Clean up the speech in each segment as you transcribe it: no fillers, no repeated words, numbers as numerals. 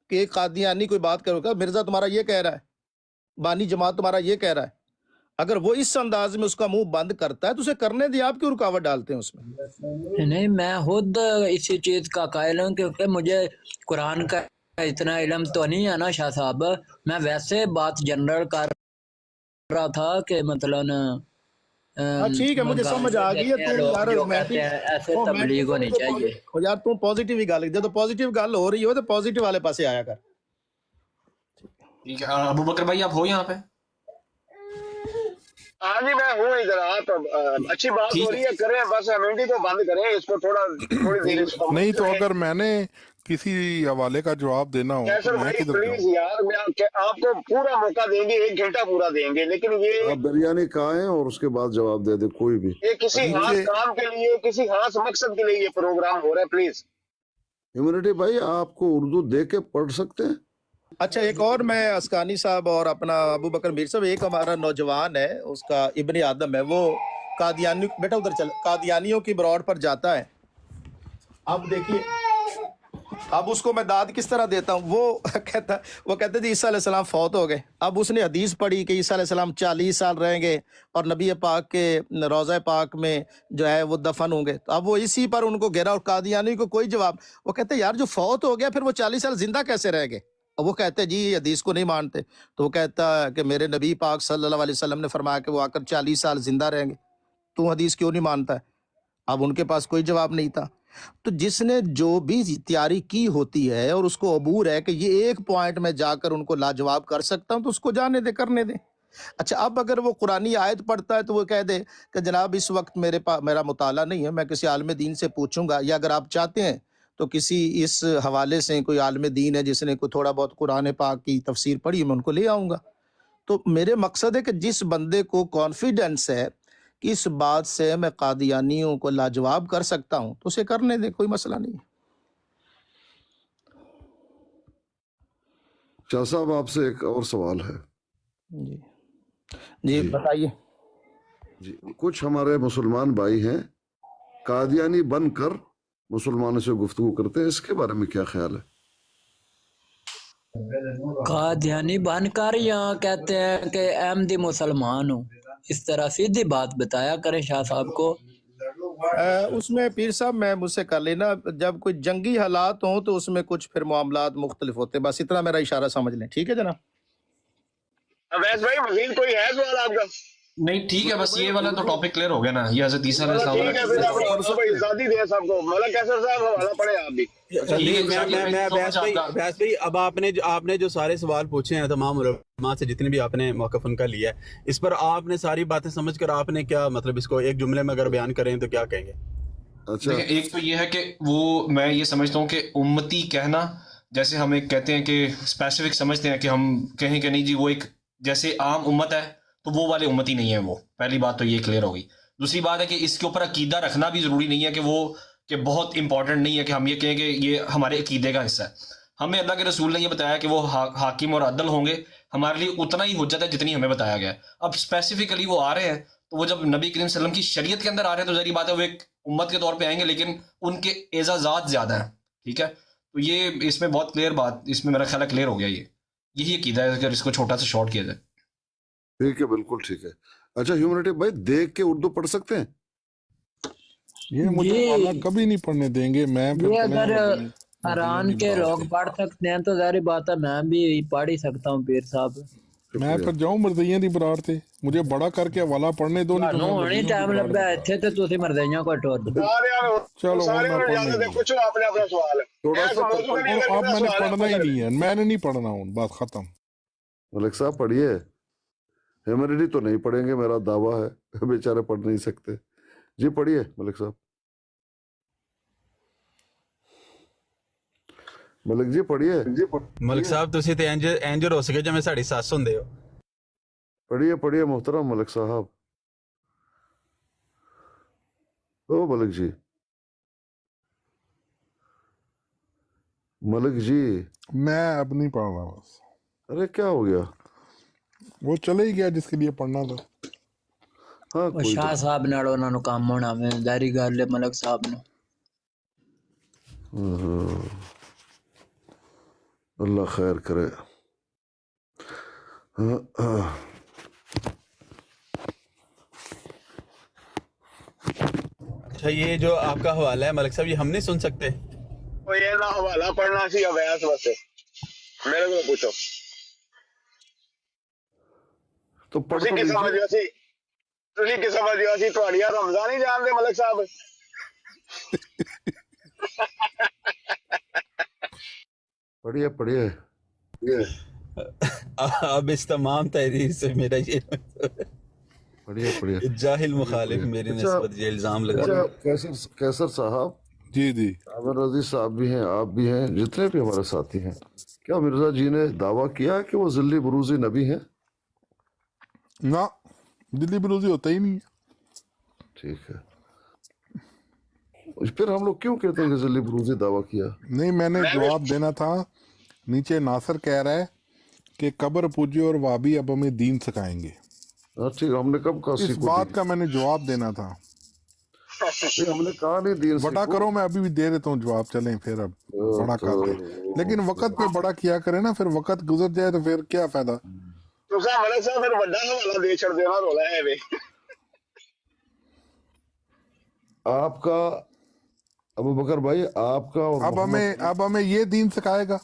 کہ ایک قادیانی کوئی بات کرو کہ مرزا تمہارا یہ کہہ رہا ہے، بانی جماعت تمہارا یہ کہہ رہا ہے، اگر وہ اس انداز میں اس کا منہ بند کرتا ہے تو اسے کرنے دیں، آپ کیوں رکاوٹ ڈالتے ہیں اس میں؟ نہیں، میں خود اسی چیز کا قائل ہوں، کیونکہ مجھے قرآن کا اتنا علم تو نہیں ہے نا شاہ صاحب. میں ویسے بات جنرل کر رہا تھا کہ مثلاً ہاں ٹھیک ہے، مجھے سمجھ آ گئی ہے. دیتے ہیں تو لوگ یار جو رومانٹک کہتے ہیں ایسے تبلیغ ہونی چاہیے. یار تم پازیٹیو ہی گل، جب پازیٹیو گل ہو رہی ہو تو پازیٹیو والے پاسے آیا کر. ٹھیک ہے ابو بکر بھائی آپ ہو یہاں پہ؟ ہاں جی میں ہوں ادھر. آپ اچھی بات ہو رہی ہے، کریں بس امیونٹی کو بند کریں، اس کو تھوڑی دیر اس کو نہیں تو اگر میں نے کسی حوالے کا جواب دینا ہو تو کیسر میں بھائی کدھر پلیز جاؤں؟ یار، میں آپ کو پورا موقع دیں گے، 1 گھنٹہ پورا دیں گے، لیکن یہ آپ بریانی کھائیں اور اس کے بعد جواب دے دیں کوئی بھی. کسی خاص نیچے کام کے لیے، کسی خاص مقصد کے لیے یہ پروگرام ہو رہا ہے. پلیز ہیومینٹی بھائی آپ کو اردو دے کے پڑھ سکتے ہیں؟ اچھا ایک اور، میں اسکانی صاحب اور اپنا ابو بکر میر صاحب، ایک ہمارا نوجوان ہے، اس کا ابن آدم ہے، وہ قادیانی، بیٹا ادھر چل، قادیانیوں کی براڈ پر جاتا ہے. اب دیکھیے، اب اس کو میں داد کس طرح دیتا ہوں. وہ کہتے جی عیسیٰ علیہ السلام فوت ہو گئے. اب اس نے حدیث پڑھی کہ عیسیٰ علیہ السلام 40 سال رہیں گے اور نبی پاک کے روضہ پاک میں جو ہے وہ دفن ہوں گے. تو اب وہ اسی پر ان کو گھیرا، اور قادیانی کو کوئی جواب. وہ کہتے یار جو فوت ہو گیا پھر وہ 40 سال زندہ کیسے رہ گئے؟ اور وہ کہتے جی حدیث کو نہیں مانتے. تو وہ کہتا ہے کہ میرے نبی پاک صلی اللہ علیہ وسلم نے فرمایا کہ وہ آ کر 40 سال زندہ رہیں گے، تو حدیث کیوں نہیں مانتا ہے؟ اب ان کے پاس کوئی جواب نہیں تھا. تو جس نے جو بھی تیاری کی ہوتی ہے اور اس کو عبور ہے کہ یہ ایک پوائنٹ میں جا کر ان کو لاجواب کر سکتا ہوں، تو اس کو جانے دے، کرنے دے. اچھا اب اگر وہ قرآنی آیت پڑھتا ہے تو وہ کہہ دے کہ جناب اس وقت میرا مطالعہ نہیں ہے، میں کسی عالم دین سے پوچھوں گا، یا اگر آپ چاہتے ہیں تو کسی اس حوالے سے کوئی عالم دین ہے جس نے کوئی تھوڑا بہت قرآن پاک کی تفسیر پڑھی، میں ان کو لے آؤں گا. تو میرے مقصد ہے کہ جس بندے کو کانفیڈنس ہے کہ اس بات سے میں قادیانیوں کو لاجواب کر سکتا ہوں، تو اسے کرنے دے، کوئی مسئلہ نہیں. شاہ صاحب آپ سے ایک اور سوال ہے. جی بتائیے. جی کچھ ہمارے مسلمان بھائی ہیں قادیانی بن کر مسلمانوں سے گفتگو کرتے ہیں، اس کے بارے میں کیا خیال ہے؟ قادیانی بن کر یا کہتے ہیں کہ احمدی مسلمان ہوں؟ اس طرح سیدھی بات بتایا کریں شاہ صاحب کو. اس میں پیر صاحب میں مجھ سے کر لینا، جب کوئی جنگی حالات ہوں تو اس میں کچھ پھر معاملات مختلف ہوتے ہیں، بس اتنا میرا اشارہ سمجھ لیں. ٹھیک ہے جناب؟ اویس بھائی مزید کوئی ہے سوال آپ کا؟ نہیں ٹھیک ہے، بس یہ والا تو ٹاپک کلیئر ہو گیا نا، یہ حضرت عیسیٰ علیہ السلام ٹھیک ہے پھر آپ آزادی دیں سب کو. مولانا کیسر صاحب حوالہ پڑھیں آپ بھی. میں عباس بھائی اب آپ نے جو سارے سوال پوچھے ہیں تمام علماء سے، جتنے بھی آپ نے موقف ان کا لیا ہے، اس پر آپ نے ساری باتیں سمجھ کر آپ نے کیا مطلب اس کو ایک جملے میں اگر بیان کریں تو کیا کہیں گے؟ اچھا ایک تو یہ ہے کہ وہ میں یہ سمجھتا ہوں کہ امتی کہنا، جیسے ہم ایک کہتے ہیں کہ اسپیسیفک سمجھتے ہیں کہ ہم کہیں کہ نہیں جی وہ ایک جیسے عام امت ہے تو وہ والے امتی نہیں ہے. وہ پہلی بات تو یہ کلیئر ہو گئی. دوسری بات ہے کہ اس کے اوپر عقیدہ رکھنا بھی ضروری نہیں ہے کہ وہ کہ بہت امپورٹنٹ نہیں ہے کہ ہم یہ کہیں کہ یہ ہمارے عقیدے کا حصہ ہے. ہمیں اللہ کے رسول نے یہ بتایا کہ وہ حاکم اور عدل ہوں گے، ہمارے لیے اتنا ہی حجت ہے جتنی ہمیں بتایا گیا ہے. اب اسپیسیفکلی وہ آ رہے ہیں تو وہ جب نبی کریم صلی اللہ علیہ وسلم کی شریعت کے اندر آ رہے ہیں تو ظاہری بات ہے وہ ایک امت کے طور پہ آئیں گے، لیکن ان کے اعزازات زیادہ ہیں. ٹھیک ہے، تو یہ اس میں بہت کلیئر بات، اس میں میرا خیال ہے کلیئر ہو گیا. یہی عقیدہ ہے اگر اس کو چھوٹا سا شارٹ کیا جائے. ٹھیک ہے، بالکل ٹھیک ہے. اچھا ہیومینٹی بھائی دیکھ کے اردو پڑھ سکتے ہیں؟ یہ مجھے والا کبھی نہیں پڑھنے دیں گے. میں یہ اگر اران کے لوگ پڑھ سکتے ہیں تو ظاہری بات ہے میں بھی پڑھ ہی سکتا ہوں پیر صاحب. میں پھر جاؤں مردیاں دی برار تے، مجھے بڑا کر کے حوالہ پڑھنے دو، نہیں تو میں نہیں ٹائم لگا اتنے تو تسی مردیاں کو ٹور دو. چلو سارے میں پڑھنے اجازت ہے، پوچھو آپ نے اپنا سوال. تھوڑا سا اب میں نے پڑھنا ہی نہیں ہے، میں نے نہیں پڑھنا ہوں، بات ختم. ملک صاحب پڑھیے. ہیومینٹی تو نہیں پڑھیں گے، میرا دعویٰ ہے، بیچارے پڑھ نہیں سکتے. جی پڑھیے ملک صاحب. ملک جی پڑھیے. ملک صاحب تسی تے اینجر ہو سکے جے ساڑی ساس ہوندے ہو. پڑھیے محترم ملک صاحب. او ملک جی، ملک جی. میں اب نہیں پڑھ رہا بس. ارے کیا ہو گیا؟ وہ چلے ہی گیا جس کے لیے پڑھنا تھا. ہاں کوئی شاہ صاحب نال انہاں نوں کام ہونا میں ظاہری گل ہے. ملک صاحب نوں अल्लाह खैर करे। अच्छा, ये जो आपका हवाला है मलिक साहब, ये हम नहीं सुन सकते? तो ये ना हवाला पढ़ना सी अवैस बस मेरे को पूछो तो पढ़ ਤੁਸੀਂ तो ਕੀ लीजिए। ਸਮਝਦੇ ਸੀ ਤੁਸੀਂ ਕੀ ਸਮਝਦੇ ਹੋ ਅਸੀਂ ਤੁਹਾਡੀਆਂ ਰਮਜ਼ਾਨ ਨਹੀਂ ਜਾਣਦੇ ਮਲਕ ਸਾਹਿਬ पढ़िए पढ़िए। अब इस तमाम तहरीर से मेरा ये पढ़िए पढ़िए। जाहिल मुखालिफ मेरी अच्छा, निस्बत ये इल्जाम लगा अच्छा रहा है। कैसर साहब, जी जी। आमिर रजी साहब भी हैं, आप भी हैं, जितने भी हमारे साथी हैं, क्या मिर्जा जी ने दावा किया कि वो जिल्ली बुरूजी नबी हैं? ना, दिल्ली बरूजी होता ही नहीं है। ठीक है, फिर हम लोग क्यों कहते हैं कि जिल्ली बुरूजी दावा किया? नहीं, मैंने जवाब देना था। नीचे नासर कह रहा है कि कब्र पूजे और वाबी अब हमें दीन सिखाएंगे। हाँ ठीक, हमने कब कहा इस सीखो बात दीन? का मैंने जवाब देना था। नहीं, हमने कहा नहीं दीन बड़ा सीखो। करो, मैं अभी भी दे देता हूँ जवाब। चलें फिर, अब बड़ा कर रहे हैं, लेकिन वक्त पे बड़ा किया करे ना, फिर वक्त गुजर जाए तो फिर क्या फायदा। ਤੁਸੀਂ ਮਲਕ ਸਾਹਿਬ ਫਿਰ ਵੱਡਾ ਹਵਾਲਾ ਦੇ ਛੱਡਦੇ ਹੋ ਨਾ ਰੋਲਾ ਹੈ ਵੇ आपका अबू बकर भाई, आपका और अब हमें ये दीन सिखाएगा।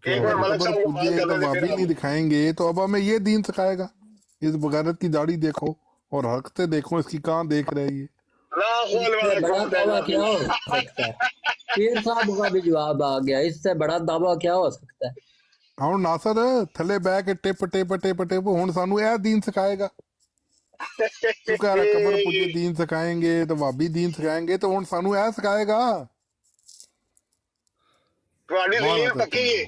एक बार मलक कब्र साहब को बात पूजे कर तो लेते वाबी फिर नहीं दिखाएंगे, तो अब हमें ये दीन सिखाएगा। इस बगारत की दाढ़ी देखो और हरकतें देखो, इसकी कहाँ देख रही है। ना खोल इससे वाला बड़ा कौन दावा है क्या हो सकता है? पीर साहब का भी जवाब आ गया, इससे बड़ा दावा क्या हो सकता है? ਹੁਣ ਨਾਸਰ ਥੱਲੇ ਬਹਿ ਕੇ ਟਿਪ ਟਿਪ ਟਿਪ ਟਿਪ ਹੁਣ ਸਾਨੂੰ ਇਹ ਦੀਨ ਸਿਖਾਏਗਾ। ਤੂੰ ਕਹਿ ਰਿਹਾ ਕਬਰ ਪੁੱਜੇ ਦੀਨ ਸਿਖਾएंगे तो वाबी दीन सिखाएंगे, तो ਹੁਣ ਸਾਨੂੰ ਇਹ ਸਿਖਾਏਗਾ। ਤੁਹਾਡੀ ਜ਼ਲੀਲ ਪੱਕੀ ਹੈ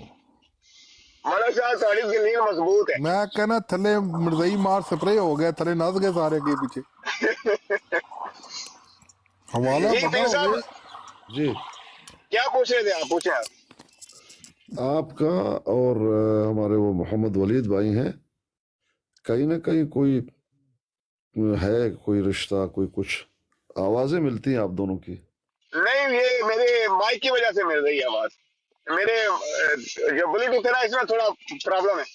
ਮਲਕ ਸਾਹਿਬ ਤੁਹਾਡੀ ਜ਼ਲੀਲ ਮਜ਼ਬੂਤ ਹੈ ਮੈਂ ਕਹਿੰਦਾ ਥੱਲੇ ਮਰਜ਼ਈ ਮਾਰ ਸਪਰੇ ਹੋ ਗਿਆ, ਥੱਲੇ ਨਸ ਗਏ ਸਾਰੇ ਅੱਗੇ ਪਿੱਛੇ। हवाला जी पता पीर हो साहब गए। जी क्या पूछ रहे थे आप पूछे आपका और हमारे वो मोहम्मद वलीद भाई हैं, कहीं ना कहीं कोई है, कोई रिश्ता, कोई कुछ आवाजें मिलती हैं आप दोनों की। नहीं ये मेरे माइक की वजह से मिल रही है आवाज मेरे जो ब्लूटूथ है ना इसमें थोड़ा प्रॉब्लम है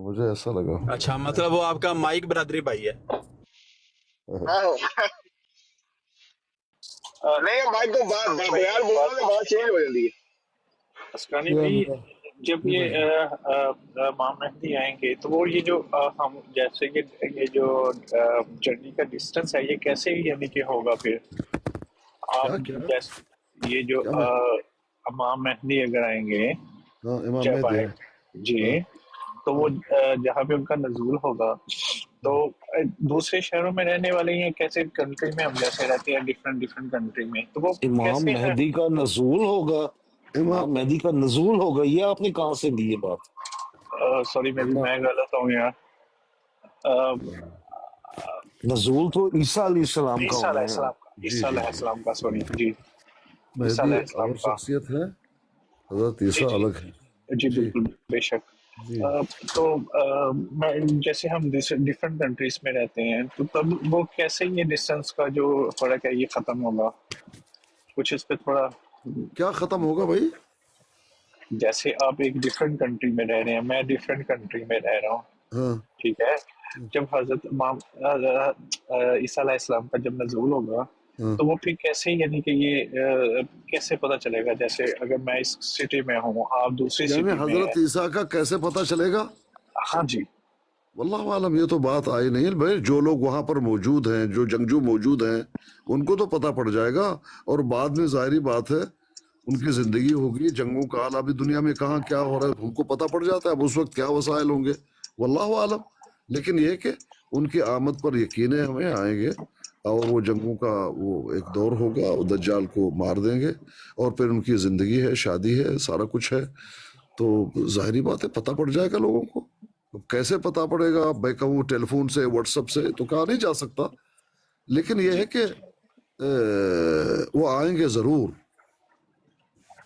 मुझे ऐसा लगा। अच्छा, मतलब वो आपका माइक बरादरी भाई है। आहो। नहीं माइक तो बयान बोलना तो बात चेंज हो जाती है अस्कानी भाई, जब ये इमाम मेहदी आएंगे तो वो ये जो हम जैसे ये जो जर्नी का डिस्टेंस है ये कैसे यानी कि होगा फिर आप क्या? जैसे ये जो इमाम मेहदी अगर आएंगे हाँ, इमाम जब मेहदी आए हैं। जी, तो वो जहाँ पे उनका नजूल होगा तो दूसरे शहरों में रहने वाले हैं कैसे कंट्री में हम जैसे रहते हैं डिफरेंट कंट्री में, तो वो इमाम कैसे है? मेहदी का नजूल होगा। इमाम इमाम मेहदी का नजूल होगा, ये आपने कहाँ से ली ये बात? सॉरी मैं गलत हूँ यार। नजूल तो ईसा अलैहिस्सलाम का ईसा होना है। अलैहिस्सलाम का, ईसा अलैहिस्सलाम का, सॉरी जी, ईसा मेहदी अलैहिस्सलाम और का, शख्सियत है, हजरत ईसा अलग है। जी बिल्कुल बेशक। जी तो मैं जैसे हम डिफरेंट कंट्रीज में रहते हैं तो तब वो कैसे ये डिस्टेंस का जो फर्क है ये खत्म होगा, कुछ इस पे थोड़ा। क्या खत्म होगा भाई? जैसे आप एक डिफरेंट कंट्री में रह रहे हैं, मैं डिफरेंट कंट्री में रह रहा हूँ, हाँ ठीक है। जब हजरत ईसा अलैहिस्सलाम का जब नज़ूल होगा हाँ। तो वो फिर कैसे यानी कि ये कैसे पता चलेगा? जैसे अगर मैं इस सिटी में हूँ आप दूसरी यानी सिटी में हजरत हैं। ईसा का कैसे पता चलेगा? हाँ जी, वल्लाह आलम, ये तो बात आई नहीं भाई। जो लोग वहां पर मौजूद हैं, जो जंगजू मौजूद हैं, उनको तो पता पड़ जाएगा। और बाद में जाहिर बात है उनकी जिंदगी होगी, जंगों का हाल अभी दुनिया में कहाँ क्या हो रहा है उनको पता पड़ जाता है। अब उस वक्त क्या वसाइल होंगे वल्लाह आलम। लेकिन ये कि उनकी आमद पर यकीन है हमें आएंगे और वो जंगों का वो एक दौर होगा, वो दज्जाल को मार देंगे और फिर उनकी जिंदगी है, शादी है, सारा कुछ है। तो जाहिर बात है पता पड़ जाएगा लोगों को। अब कैसे पता पड़ेगा? मैं कहूँ टेलीफोन से, व्हाट्सएप से तो कहा नहीं जा सकता। लेकिन यह है कि वो आएंगे ज़रूर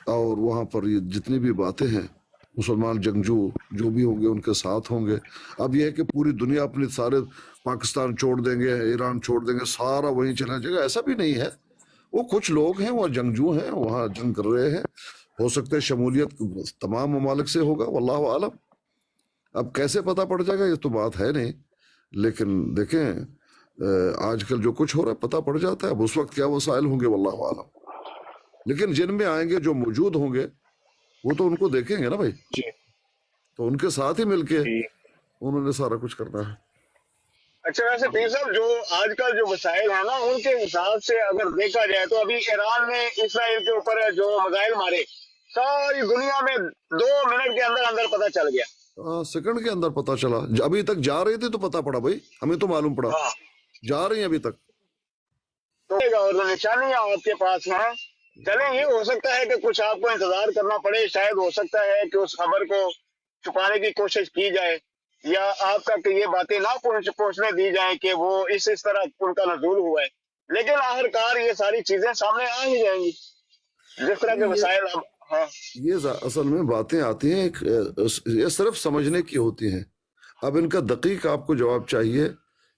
और वहाँ पर ये जितनी भी बातें हैं मुसलमान जंगजू जो भी होंगे उनके साथ होंगे। अब यह है कि पूरी दुनिया अपने सारे पाकिस्तान छोड़ देंगे, ईरान छोड़ देंगे, सारा वहीं चला जाएगा, ऐसा भी नहीं है। वो कुछ लोग हैं वहाँ जंगजू हैं, वहाँ जंग कर रहे हैं हो सकता है शमूलियत तमाम ममालिक से होगा, वल्लाहु आलम। अब कैसे पता पड़ जाएगा ये तो बात है नहीं, लेकिन देखें आजकल जो कुछ हो रहा है पता पड़ जाता है। अब उस वक्त क्या वसाइल होंगे वल्लाहु आलम, लेकिन जिनमें आएंगे जो मौजूद होंगे वो तो उनको देखेंगे ना भाई, जी तो उनके साथ ही मिलके जी। उन्होंने सारा कुछ करना है। अच्छा, वैसे पीर साहब जो आजकल जो वसाइल है ना, उनके हिसाब से अगर देखा जाए तो अभी ईरान ने इसराइल के ऊपर जो मिसाइल मारे, सारी दुनिया में 2 मिनट के अंदर अंदर पता चल गया। सेकंड के अंदर पता चला, अभी तक जा रही थी तो पता पड़ा भाई, हमें तो मालूम पड़ा हाँ, जा रही हैं अभी तक। तो और निशानियां आपके पास हैं। चलें, ये हो सकता है कि कुछ आपको इंतजार करना पड़े, शायद हो सकता है कि उस खबर को छुपाने की कोशिश की जाए, या आप तक ये बातें ना पहुंचने दी जाए कि वो इस तरह उनका नजूल हुआ है, लेकिन आखिरकार ये सारी चीजें सामने आ ही जाएंगी जिस तरह के वसाइल। हाँ, ये असल में बातें आती हैं ये सिर्फ समझने की होती हैं। अब इनका दकीक आपको जवाब चाहिए,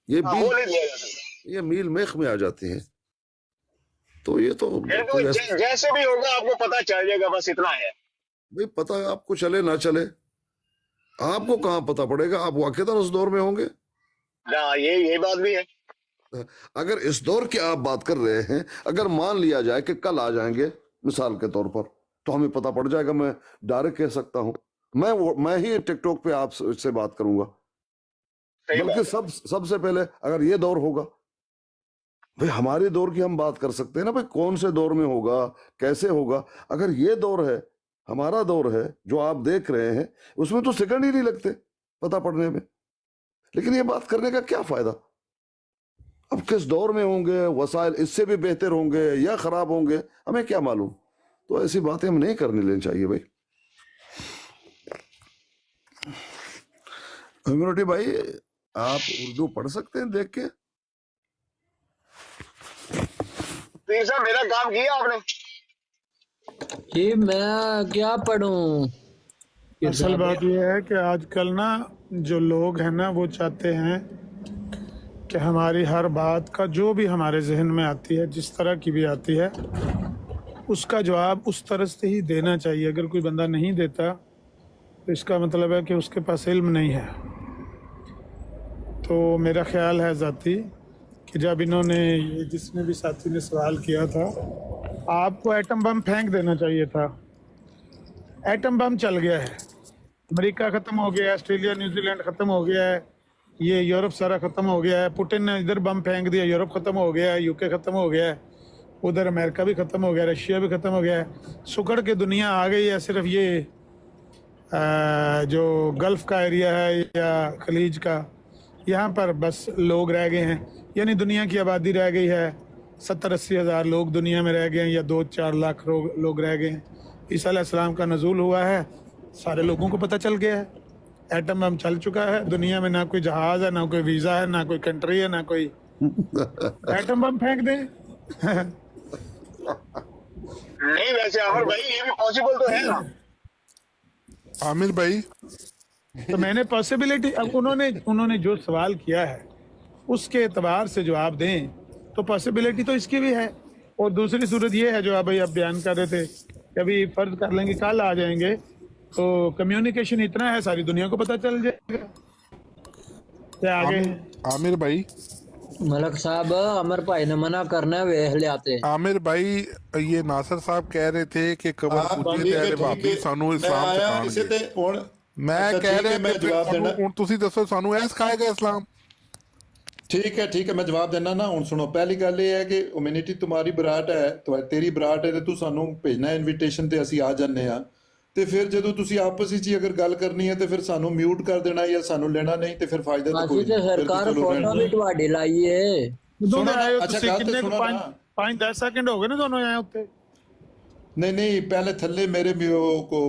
ये हाँ, वो नहीं दिया जा सकता। ये मील मेख में आ जाती हैं, तो ये तो जैसे भी होगा आपको पता चल जाएगा, बस इतना है भाई। पता है आपको चले ना चले, आपको कहाँ पता पड़ेगा, आप वाक़ईतन उस दौर में होंगे। हाँ, ये बात भी है। अगर इस दौर की आप बात कर रहे हैं, अगर मान लिया जाए कि कल आ जाएंगे मिसाल के तौर पर, तो हमें पता पड़ जाएगा। मैं डायरेक्ट कह सकता हूँ, मैं ही टिकटॉक पे आपसे बात करूंगा, बल्कि सबसे पहले अगर ये दौर होगा भाई, हमारे दौर की हम बात कर सकते हैं ना भाई, कौन से दौर में होगा, कैसे होगा। अगर ये दौर है, हमारा दौर है जो आप देख रहे हैं, उसमें तो सेकंड ही नहीं लगते पता पड़ने में, लेकिन ये बात करने का क्या फायदा। अब किस दौर में होंगे वसाइल, इससे भी बेहतर होंगे या खराब होंगे, हमें क्या मालूम। तो ऐसी बातें हम नहीं करने लेनी चाहिए भाई। इम्यूनिटी भाई, आप उर्दू पढ़ सकते हैं देख के? पीर साहब, मेरा काम किया आपने? जी मैं क्या पढ़ूं। असल बात यह है कि आजकल ना जो लोग हैं ना, वो चाहते हैं कि हमारी हर बात का जो भी हमारे जहन में आती है, जिस तरह की भी आती है, उसका जवाब उस तरह से ही देना चाहिए। अगर कोई बंदा नहीं देता तो इसका मतलब है कि उसके पास इल्म नहीं है। तो मेरा ख्याल है ज़ाती कि जब इन्होंने ये जिसने भी साथी ने सवाल किया था, आपको एटम बम फेंक देना चाहिए था। एटम बम चल गया है, अमेरिका ख़त्म हो गया है, ऑस्ट्रेलिया न्यूजीलैंड ख़त्म हो गया है, ये यूरोप सारा ख़त्म हो गया है। पुतिन ने इधर बम फेंक दिया, यूरोप ख़त्म हो गया है, यूके ख़त्म हो गया है, उधर अमेरिका भी ख़त्म हो गया, रशिया भी ख़त्म हो गया है। सुकड़ के दुनिया आ गई है। सिर्फ ये जो गल्फ़ का एरिया है या खलीज का, यहाँ पर बस लोग रह गए हैं। यानी दुनिया की आबादी रह गई है 70-80 हज़ार लोग दुनिया में रह गए हैं, या 2-4 लाख लोग रह गए हैं। ईसा अलैहिस्सलाम का नज़ूल हुआ है, सारे लोगों को पता चल गया है। एटम बम चल चुका है, दुनिया में ना कोई जहाज़ है, ना कोई वीज़ा है, ना कोई कंट्री है, ना कोई एटम बम फेंक दें। नहीं, वैसे आमिर भाई ये भी पॉसिबल तो है ना। आमिर भाई, तो मैंने पॉसिबिलिटी, अब उन्होंने जो सवाल किया है उसके एतबार से जवाब दें, तो पॉसिबिलिटी तो इसकी भी है। और दूसरी सूरत ये है जो आप बयान कर रहे थे कि अभी फर्ज कर लेंगे कल आ जाएंगे, तो कम्युनिकेशन इतना है, सारी दुनिया को पता चल जाएगा क्या आगे। आमिर भाई, मलक साहब, अमर भाई ने मना करना है, वेख लियाते। आमिर भाई, ये नासिर साहब कह रहे थे कि कबर पूछे ते अरे भाभी सानू इस्लाम सिखाएंगे। मैं कह रहा हूं ਤੁਸੀਂ ਦੱਸੋ ਸਾਨੂੰ ਇਹ ਸਿਖਾਏਗਾ इस्लाम। ठीक है मैं जवाब देना ना। हुण सुनो, पहली गल ये है कि ह्यूमैनिटी तुम्हारी बराट है, तो तेरी बराट है, ते तू सानू भेजना इनविटेशन ते ਅਸੀਂ ਆ ਜਾਂਦੇ ਆ, ਤੇ ਫਿਰ ਜਦੋਂ ਤੁਸੀਂ ਆਪਸ ਵਿੱਚ ਹੀ ਅਗਰ ਗੱਲ ਕਰਨੀ ਹੈ ਤੇ ਫਿਰ ਸਾਨੂੰ ਮਿਊਟ ਕਰ ਦੇਣਾ ਜਾਂ ਸਾਨੂੰ ਲੈਣਾ ਨਹੀਂ, ਤੇ ਫਿਰ ਫਾਇਦਾ ਤਾਂ ਕੋਈ ਨਹੀਂ। ਸਰਕਾਰ ਫੋਟੋ ਵੀ ਤੁਹਾਡੀ ਲਾਈ ਏ। ਅੱਛਾ, ਕਿੰਨੇ 5-10 ਸੈਕਿੰਡ ਹੋ ਗਏ ਨੇ ਤੁਹਾਨੂੰ ਆਏ ਉੱਤੇ। नहीं पहले थल्ले मेरे को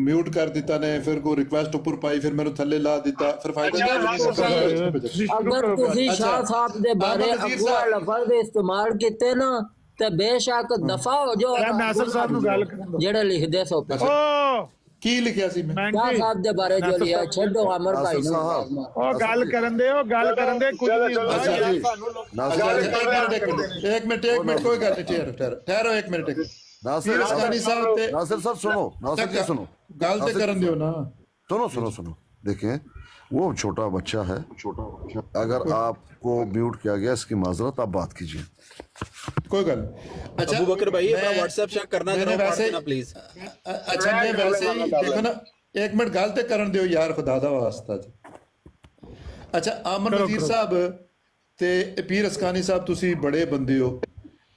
म्यूट कर दिता ने, फिर को रिक्वेस्ट ऊपर पाई, फिर मेरे थल्ले ला दिता, फिर फायदा अगर तुसी शाह साहब दे बारे अगवा लफज इस्तेमाल कीते ना ते बेशक दफा हो जाओ। नासिर साहब ਨੂੰ ਗੱਲ ਕਰਨ ਦਿਓ ਜਿਹੜੇ ਲਿਖਦੇ ਸੋ ਕੀ ਲਿਖਿਆ ਸੀ ਮੈਂ शाह साहब दे बारे जो लिया ਛੱਡੋ अमर भाई ਨੂੰ। ਉਹ ਗੱਲ ਕਰਨ ਦੇ ਕੁਝ ਨਹੀਂ। एक मिनट कोई गल नहीं, ठहरो एक मिनट। नासिर पीर असकानी साहब ते नासिर साहब सुनो, नासिर जी सुनो, गल ते करन दियो ना। सुनो देखें, वो छोटा बच्चा है, अगर आपको म्यूट किया गया इसकी माजरत, आप बात कीजिए। कोई गल। अच्छा अबू बकर भाई अपना मैं- व्हाट्सएप चेक करना मैंने जरा वैसे ना प्लीज। अच्छा मैं वैसे ही देखो ना, एक मिनट गल ते करन दियो यार, खुदा दा वास्ता जी। अच्छा आमन नज़ीर साहब ते पीर असकानी साहब, तुसी बड़े बंदे हो।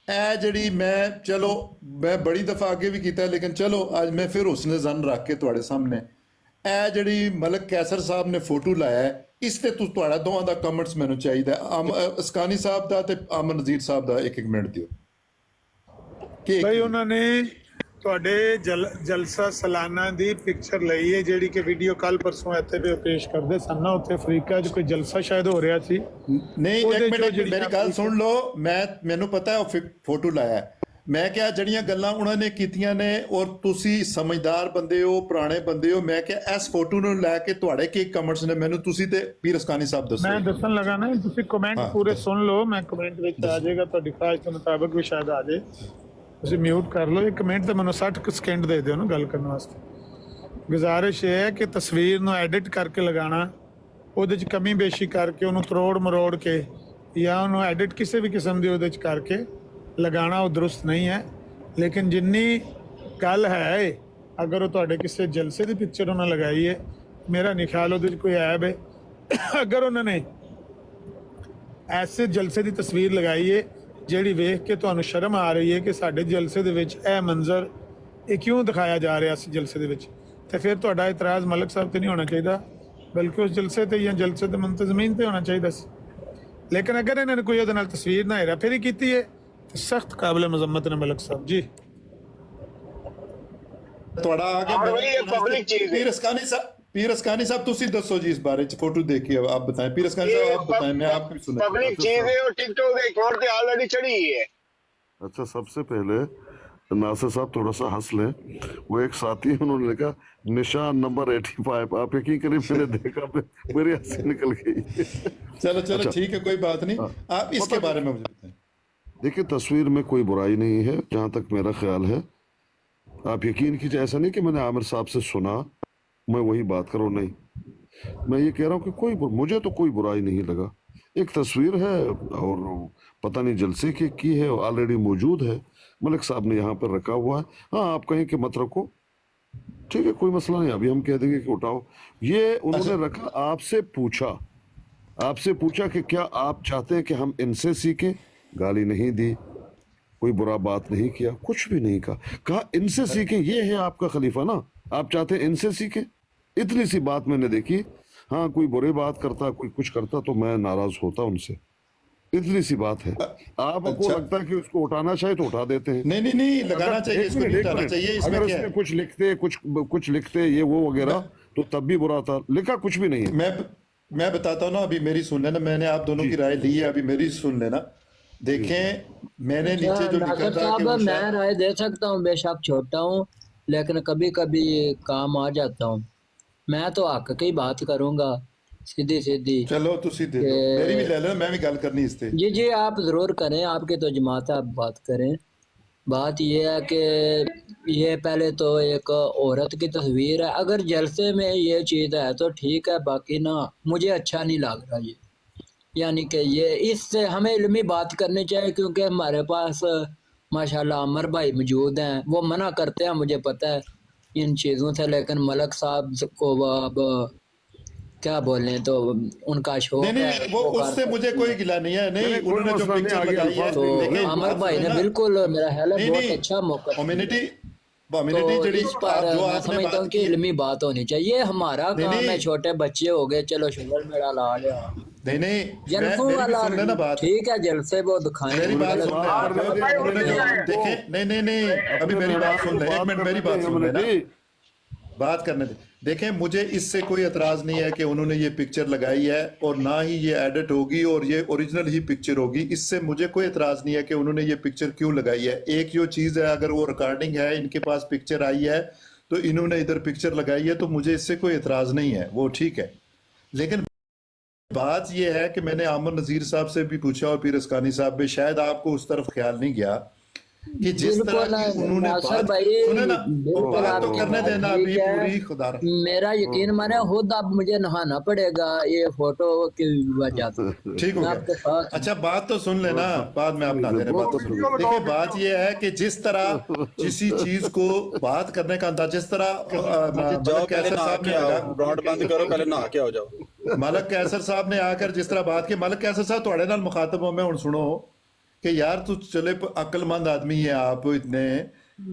ए जड़ी मैं, चलो मैं बड़ी दफा अगे भी कीता, लेकिन चलो आज मैं फिर उसने जन रख के तुहाडे सामने ए जड़ी मलक कैसर साहब ने फोटो लाया है, इस ते तुहाडा दोवां दा कमेंट्स मैनू चाहिदा। असकानी साहब दा ते आमन नज़ीर साहब दा एक मिनट दियो कि ਭਾਈ ਉਹਨਾਂ ਨੇ ਤੁਹਾਡੇ ਜਲਸਾ ਸਾਲਾਨਾ ਦੀ ਪਿਕਚਰ ਲਈ ਹੈ, ਜਿਹੜੀ ਕਿ ਵੀਡੀਓ ਕੱਲ ਪਰਸੋਂ ਇੱਥੇ ਵੀ ਪੇਸ਼ ਕਰਦੇ ਸਨ ਨਾ, ਉੱਥੇ ਅਫਰੀਕਾ 'ਚ ਕੋਈ ਜਲਸਾ ਸ਼ਾਇਦ ਹੋ ਰਿਹਾ ਸੀ। ਨਹੀਂ ਉਹਦੇ ਇੱਕ ਚੋਂ ਮਿੰਟ ਜਿਹੜੀਆਂ ਮੇਰੀ ਗੱਲ ਸੁਣ ਲਓ, ਮੈਨੂੰ ਪਤਾ ਹੈ ਉਹ ਫੋਟੋ ਲਾਇਆ ਹੈ। ਮੈਂ ਕਿਹਾ ਜਿਹੜੀਆਂ ਗੱਲਾਂ ਉਹਨਾਂ ਨੇ ਕੀਤੀਆਂ ਨੇ, ਔਰ ਤੁਸੀਂ ਸਮਝਦਾਰ ਬੰਦੇ ਹੋ, ਪੁਰਾਣੇ ਬੰਦੇ ਹੋ, ਮੈਂ ਕਿਹਾ ਇਸ ਫੋਟੋ ਨੂੰ ਲੈ ਕੇ ਤੁਹਾਡੇ ਕੀ ਕਮੈਂਟਸ ਨੇ, ਮੈਨੂੰ ਤੁਸੀਂ ਤੇ ਪੀਰ ਅਸਕਾਨੀ ਸਾਹਿਬ ਦੱਸੋ। ਮੈਂ ਦੱਸਣ ਲੱਗਾ ਨਾ, ਤੁਸੀਂ ਕਮੈਂਟ ਪੂਰੇ ਸੁਣ ਲਓ, ਮੈਂ ਕਮੈਂਟ ਵਿੱਚ ਆ ਜਾਏਗਾ, ਤੁਹਾਡੀ ਖਾਹਿਸ਼ ਦੇ ਮੁਤਾਬਕ ਵੀ ਸ਼ਾਇਦ ਆ ਜਾਏ। ਤੁਸੀਂ ਮਿਊਟ ਕਰ ਲਓ, ਇੱਕ ਮਿੰਟ ਤੇ ਮੈਨੂੰ 60 ਸਕਿੰਟ ਦੇ ਦਿਓ ਨਾ ਗੱਲ ਕਰਨ ਵਾਸਤੇ। ਗੁਜ਼ਾਰਿਸ਼ ਇਹ ਹੈ ਕਿ ਤਸਵੀਰ ਨੂੰ ਐਡਿਟ ਕਰਕੇ ਲਗਾਉਣਾ, ਉਹਦੇ 'ਚ ਕਮੀ ਬੇਸ਼ੀ ਕਰਕੇ ਉਹਨੂੰ ਤਰੋੜ ਮਰੋੜ ਕੇ ਜਾਂ ਉਹਨੂੰ ਐਡਿਟ ਕਿਸੇ ਵੀ ਕਿਸਮ ਦੀ ਉਹਦੇ 'ਚ ਕਰਕੇ ਲਗਾਉਣਾ ਉਹ ਦਰੁਸਤ ਨਹੀਂ ਹੈ। ਲੇਕਿਨ ਜਿੰਨੀ ਗੱਲ ਹੈ, ਅਗਰ ਉਹ ਤੁਹਾਡੇ ਕਿਸੇ ਜਲਸੇ ਦੀ ਪਿਕਚਰ ਉਹਨਾਂ ਲਗਾਈ ਹੈ, ਮੇਰਾ ਨਹੀਂ ਖਿਆਲ ਉਹਦੇ 'ਚ ਕੋਈ ਐਬ ਹੈ। ਅਗਰ ਉਹਨਾਂ ਨੇ ਐਸੇ ਜਲਸੇ ਦੀ ਤਸਵੀਰ ਲਗਾਈ ਹੈ ਜਿਹੜੀ ਵੇਖ ਕੇ ਤੁਹਾਨੂੰ ਸ਼ਰਮ ਆ ਰਹੀ ਹੈ ਕਿ ਸਾਡੇ ਜਲਸੇ ਦੇ ਵਿੱਚ ਇਹ ਮੰਜ਼ਰ ਇਹ ਕਿਉਂ ਦਿਖਾਇਆ ਜਾ ਰਿਹਾ ਸੀ ਜਲਸੇ ਦੇ ਵਿੱਚ, ਤੇ ਫਿਰ ਤੁਹਾਡਾ ਇਤਰਾਜ਼ ਮਲਕ ਸਾਹਿਬ ਤੇ ਨਹੀਂ ਹੋਣਾ ਚਾਹੀਦਾ, ਬਲਕਿ ਉਸ ਜਲਸੇ ਤੇ ਜਾਂ ਜਲਸੇ ਦੇ ਮੁੰਤਜ਼ਮੀਨ ਤੇ ਹੋਣਾ ਚਾਹੀਦਾ ਸੀ। ਲੇਕਿਨ ਅਗਰ ਇਹਨਾਂ ਨੇ ਕੋਈ ਉਹਦੇ ਨਾਲ ਤਸਵੀਰ ਨਾ ਹੇਰਾਫੇਰੀ ਕੀਤੀ ਹੈ ਤਾਂ ਸਖਤ ਕਾਬਿਲ ਮਜ਼ਮਤ ਨੇ ਮਲਕ ਸਾਹਿਬ ਜੀ। ਤੁਹਾਡਾ ਆ और वही एक पब्लिक चीज है। पीर असकानी साहब तुसी दसो जी, इस बारे च फोटो देखिए, आप बताएं। पीर असकानी साहब आप बताएं, मैं आपकी भी सुना। पब्लिक चीज है और टिकटॉक अकाउंट पे ऑलरेडी चढ़ी हुई है। अच्छा, सबसे पहले नासिर साहब थोड़ा सा हंस लें। वो एक साथी है, उन्होंने लिखा निशान नंबर 85। आप यकीन करिए, मैंने देखा, मेरी हंसी निकल गई। चलो अच्छा। ठीक है, कोई बात नहीं। आप इसके बारे में मुझे बताएं। देखिए, तस्वीर में कोई बुराई नहीं है जहाँ तक मेरा ख्याल है। आप यकीन कीजिए, ऐसा नहीं कि मैंने आमिर साहब से सुना मैं वही बात करूँ, नहीं, मैं ये कह रहा हूँ कि मुझे तो कोई बुराई नहीं लगा। एक तस्वीर है और पता नहीं जलसे की है, ऑलरेडी मौजूद है, मलिक साहब ने यहाँ पर रखा हुआ है। हाँ, आप कहें कि मत रखो, ठीक है, कोई मसला नहीं, अभी हम कह देंगे कि उठाओ। ये उन्होंने रखा, आपसे पूछा कि क्या आप चाहते हैं कि हम इनसे सीखें। गाली नहीं दी, कोई बुरा बात नहीं किया, कुछ भी नहीं कहा इनसे सीखें। ये है आपका खलीफा ना, आप चाहते हैं इनसे सीखें। इतनी सी बात मैंने देखी। हाँ, कोई बुरी बात करता, कोई कुछ करता तो मैं नाराज होता उनसे, इतनी सी बात है। आपको अच्छा। लगता है कि उसको उठाना चाहिए तो उठा देते हैं। नहीं लगाना अगर- चाहिए, एक इसको मिनट, नहीं एक हटाना मिनट। चाहिए, इसमें अगर क्या उसमें है? कुछ लिखते ये वो वगैरह तो तब भी बुरा था, लिखा कुछ भी नहीं है। मैं बताता हूँ ना, अभी मेरी सुन लेना, मैंने आप दोनों की राय ली है, अभी मेरी सुन लेना। देखें, मैंने नीचे जो लिखा नासिर था कि साहब, वो मैं शायद- राय दे सकता हूँ, बेशक छोटा हूँ लेकिन कभी कभी काम आ जाता हूँ। मैं तो हक की बात करूंगा, सीधी सीधी। चलो तुसी दे दो, मेरी भी ले लो, मैं भी गल करनी इस ते। जी जी, आप ज़रूर करें, आपके तो जमात है, आप बात करें। बात ये है कि ये पहले तो एक औरत की तस्वीर है, अगर जलसे में ये चीज़ है तो ठीक है, बाकी ना मुझे अच्छा नहीं लग रहा ये। यानी कि ये इससे हमें इल्मी बात करनी चाहिए, क्योंकि हमारे पास माशाल्लाह अमर भाई मौजूद हैं, वो मना करते हैं, मुझे पता है इन चीज़ों से, लेकिन मलक साहब को अब क्या बोलें, तो उनका शौक नहीं है, वो वो उससे कर- मुझे कोई गिला नहीं है। नहीं, नहीं, कोई उन्होंने जो मसला नहीं, पिक्चर आगे लगाई है, अल्फाज तो देखें, अमर बात भाई सुने ने ना। बिल्कुल मेरा ख्याल है नहीं, बहुत नहीं, अच्छा मौका कम्युनिटी तो जड़ी इस पर जो मैं आपने समझता हूँ बात कि की, इल्मी बात होनी चाहिए। हमारा नहीं, काम है, नहीं। छोटे बच्चे हो गए, चलो शुगर मेरा ला लिया, नहीं जलसों मेरी भी वाला सुन लेना बात। ठीक है, जलसे वो दिखाएं, मेरी बात गलत सुन ले, बात उन्होंने जो देखें, नहीं अभी मेरी बात सुन ले, एक मिनट मेरी बात सुन लेना, बात करने दे। देखें, मुझे इससे कोई एतराज नहीं है कि उन्होंने ये पिक्चर लगाई है और ना ही ये एडिट होगी और ये ओरिजिनल ही पिक्चर होगी, इससे मुझे कोई एतराज नहीं है कि उन्होंने ये पिक्चर क्यों लगाई है। एक जो चीज़ है, अगर वो रिकॉर्डिंग है, इनके पास पिक्चर आई है तो इन्होंने इधर पिक्चर लगाई है, तो मुझे इससे कोई एतराज नहीं है, वो ठीक है। लेकिन बात यह है कि मैंने आमन नज़ीर साहब से भी पूछा और पीर असकानी साहब भी, शायद आपको उस तरफ ख्याल नहीं गया کہ جس طرح بالکل کی انہوں نے ناصر بات بھائی سنے نا بالکل بات آپ تو کی کرنے بات دینا ٹھیک ابھی ہے پوری خدا میرا یقین مانے خود اب مجھے نہانا پڑے گا یہ فوٹو کی وجہ سے ٹھیک ہو میں آپ کے ساتھ گیا اچھا بات تو سن لینا بعد میں آپ نہ دے رہے بات تو سن لیں دیکھیں بات یہ ہے کہ جس طرح کسی چیز کو بات کرنے کا انداز جس طرح جاؤ ملک پہلے کیسر نہا صاحب کے نے آؤ لگا براڈ بند کرو پہلے نہا کے آ جاؤ ملک کیسر صاحب نے آ کر جس طرح بات کی ملک کیسر صاحب تھوڑے نال مخاطب ہوں میں ہن سنو کہ یار تو چلے عقل مند آدمی ہے آپ اتنے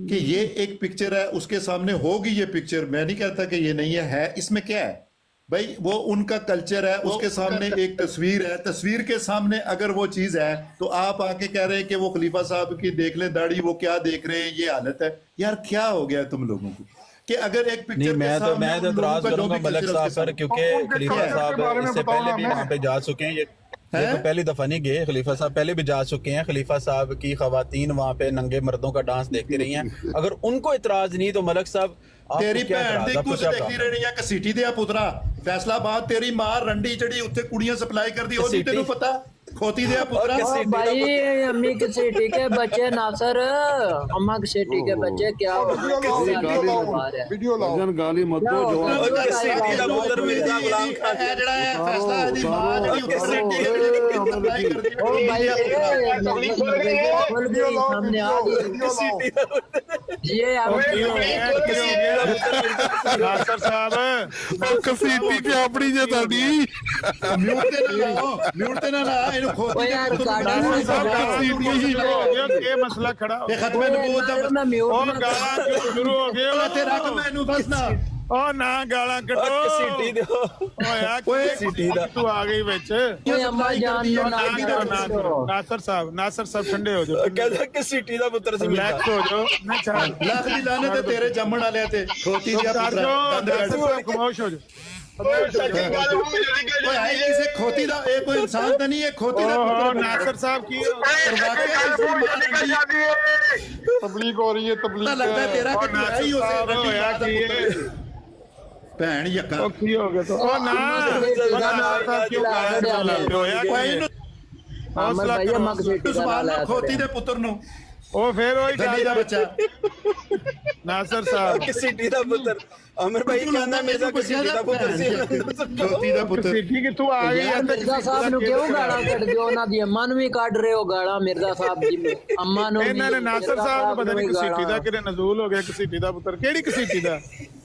کہ یہ ایک پکچر ہے اس کے سامنے ہوگی یہ پکچر میں نہیں کہتا کہ یہ نہیں ہے اس میں کیا ہے بھائی وہ ان کا کلچر ہے اس کے سامنے ایک تصویر ہے تصویر کے سامنے اگر وہ چیز ہے تو آپ آ کے کہہ رہے ہیں کہ وہ خلیفہ صاحب کی دیکھ لیں داڑھی وہ کیا دیکھ رہے ہیں یہ حالت ہے یار کیا ہو گیا تم لوگوں کو کہ اگر ایک پکچر نہیں کے سامنے میں تو ان لوگوں اعتراض کا جو کروں گا بھی ملک culture ہے اس صاحب کے پر کیونکہ خلیفہ صاحب اس سے پہلے بھی وہاں پہ جا چکے ہیں یہ تو پہلی دفعہ نہیں گئے خلیفہ صاحب پہلے بھی جا چکے ہیں خلیفہ صاحب کی خواتین وہاں پہ ننگے مردوں کا ڈانس دیکھتی رہی ہیں اگر ان کو اعتراض نہیں تو ملک صاحب آپ تیری کو کیا بھੈਣ اعتراض ਦੀ آپ کو ਕੁਛ کیا ਦੇਖਦੀ ਰਹਿਣੀ ਆ ਕਸੀਟੀ ਦੇ ਆ ਪੁੱਤਰਾ ਫੈਸਲਾਬਾਦ ਤੇਰੀ ਮਾਂ ਰੰਡੀ ਜਿਹੜੀ ਉੱਥੇ ਕੁੜੀਆਂ ਸਪਲਾਈ ਕਰਦੀ ਉਹ ਨਹੀਂ ਤੈਨੂੰ ਪਤਾ ਖੋਤੀ ਦੇ ਆ ਪੁੱਤਰਾ بھائی امی کی سیٹی کے بچے ناصر اما کی سیٹی کے بچے کیا جن گالی مت دو جواب ਇਹ ਜਿਹੜਾ ਹੈ ਫੈਸਲਾ ਇਹਦੀ ਮਾਂ ਜਿਹੜੀ ਉੱਥੇ رنڈی سپلائی کرਦੀ سامنے آ یہ ناصر صاحب ਕਸੀਟੀ ਕਿ ਆਪਣੀ ਜੇ ਤੁਹਾਡੀ ਮਿਊਟ ਤੇ ਨਾ ਲਾ ਇਹਨੂੰ ਖੋਤੀ ਦੇ یار ਪੁੱਤਰ گاڑی ਨੂੰ میں یہ مسئلہ کھڑا ہو ਇਹ ਖਤਮੇ ਨਬੂਵਤ ਦਾ میں اور میوٹ گالاں کیوں شروع ہو گئے ہو؟ ਤੇ ਰੱਖ ਮੈਨੂੰ ਬਸ ਨਾ اور نہ گالاں کٹو کسیٹی دو او یار تو آ گئی وچ اما جان ناصر صاحب ٹھنڈے ہو جاؤ کہتا کہ سیٹی دا پتر سی ملتا ریلیکس ہو جاؤ نہیں چھاڑ ਲੱਖ ਦੀ ਲਾਨੇ ਤੇ ਤੇਰੇ ਜੰਮਣ ਵਾਲਿਆਂ ਤੇ ਖੋਤੀ ਦੇ ਪੁੱਤਰਾ ਦੰਦ ਕੱਢ خاموش ہو جاؤ سچی گل ہو جائے ਓਏ ਆਏ ਕਿਸੇ ਖੋਤੀ ਦਾ ਇਹ ਕੋਈ ਇਨਸਾਨ ਤਾਂ ਨਹੀਂ ਹੈ ਖੋਤੀ ਦਾ ਪੁੱਤਰ ناصر صاحب کی ਤਬਲੀਗ ਹੋ ਰਹੀ ਹੈ ਪਤਾ ਲੱਗਦਾ ਤੇਰਾ ਕਿ ਤੂੰ ਹੈ ਹੀ ਉਸੇ ਰੰਡੀ ਹੋਇਆ ਦਾ ਕੀ ਪੁੱਤਰ ਭੈਣ ਯੱਕਾ ਉਹ ਕੀ ਹੋ ਗਿਆ ਤੋ ਉਹ ਨਾ ਕਿਉਂ ਹੋਇਆ ਓਏ ਇਹਨੂੰ عمر بھائی اما کی سیٹی کا ਸਵਾਲ نام ਨਾ لایا ਖੋਤੀ ਦੇ ਪੁੱਤਰ ਨੂੰ ਉਹ ਫੇਰ ਉਹੀ ਗੰਦੀ ਦਾ ਬੱਚਾ ناصر صاحب کسیٹی دا پتر عمر بھائی کہنا میرا کسیٹی دا پتر سی ਖੋਤੀ ਦਾ ਪੁੱਤਰ ਸਿੱਧੀ ਕਿ ਤੂੰ ਆ ਗਈ ਆ ਤੇ مرزا صاحب نو کیوں گالاں کٹ دیو انہاں دی اما نو بھی کڈ رہے ہو گالاں مرزا صاحب جی اما نو ਇਹਨਾਂ ਨੇ ਨਾਸਰ ਸਾਹਿਬ ਨੂੰ ਪਤਾ ਨਹੀਂ ਕਸੀਟੀ ਦਾ ਕਿਹੜੇ ਨਜ਼ੂਲ ਹੋ ਗਿਆ ਕਸੀਟੀ ਦਾ ਪੁੱਤਰ ਕਿਹੜੀ ਕਸੀਟੀ ਦਾ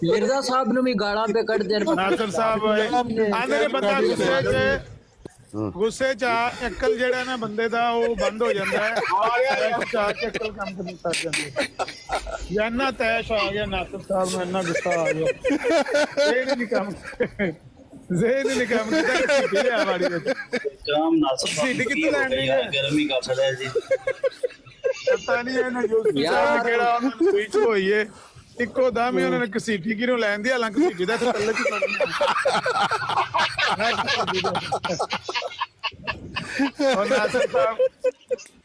مرزا صاحب نو بھی گالاں پہ کٹ دین ਨਾਸਰ ਸਾਹਿਬ ਆਂਦੇ ਨੇ ਬੰਦਾ ਗੁੱਸੇ ਚ ਅਕਲ ਜਿਹੜਾ ਨਾ ਬੰਦੇ ਦਾ ਉਹ ਬੰਦ ਹੋ ਜਾਂਦਾ ਹੈ ਚਾਹ ਕੇ ਅਕਲ ਕੰਮ ਨਹੀਂ ਕਰ ਜਾਂਦੀ ਜਾਨਾ ਤੈਸ਼ ਆ ਗਿਆ ਨਾਸਰ ਸਾਹਿਬ ਨੂੰ ਇੰਨਾ ਗੁੱਸਾ ਆ ਗਿਆ ਇਹ ਨਹੀਂ ਕੰਮ ਜ਼ੇਨ ਨਹੀਂ ਕੰਮ ਕੀਤਾ ਕਿ ਆ ਵਾੜੀ ਵਿੱਚ ਕਰਾਮ ਨਾਸਰ ਸਿੱਧੀ ਕਿੱਥੇ ਲੈਣੀ ਹੈ ਗਰਮੀ ਕਰ ਸਕਦਾ ਜੀ ਪਤਾ ਨਹੀਂ ਇਹਨਾਂ ਯੂਸਫ ਸਾਹਿਬ ਕਿਹੜਾ ਉਹਨਾਂ ਨੂੰ ਸਵਿਚ ਹੋਈ ਏ ਇੱਕੋ ਦਮ ਹੀ ਉਹਨਾਂ ਨੇ ਕਸੀਟੀ ਕਿਹਨੂੰ ਲੈਣ ਦੀ ਹਾਲਾਂਕਿ ਕਸੀਟੀ ਦਾ ਤਲਕ ਹੀ اور ناصر صاحب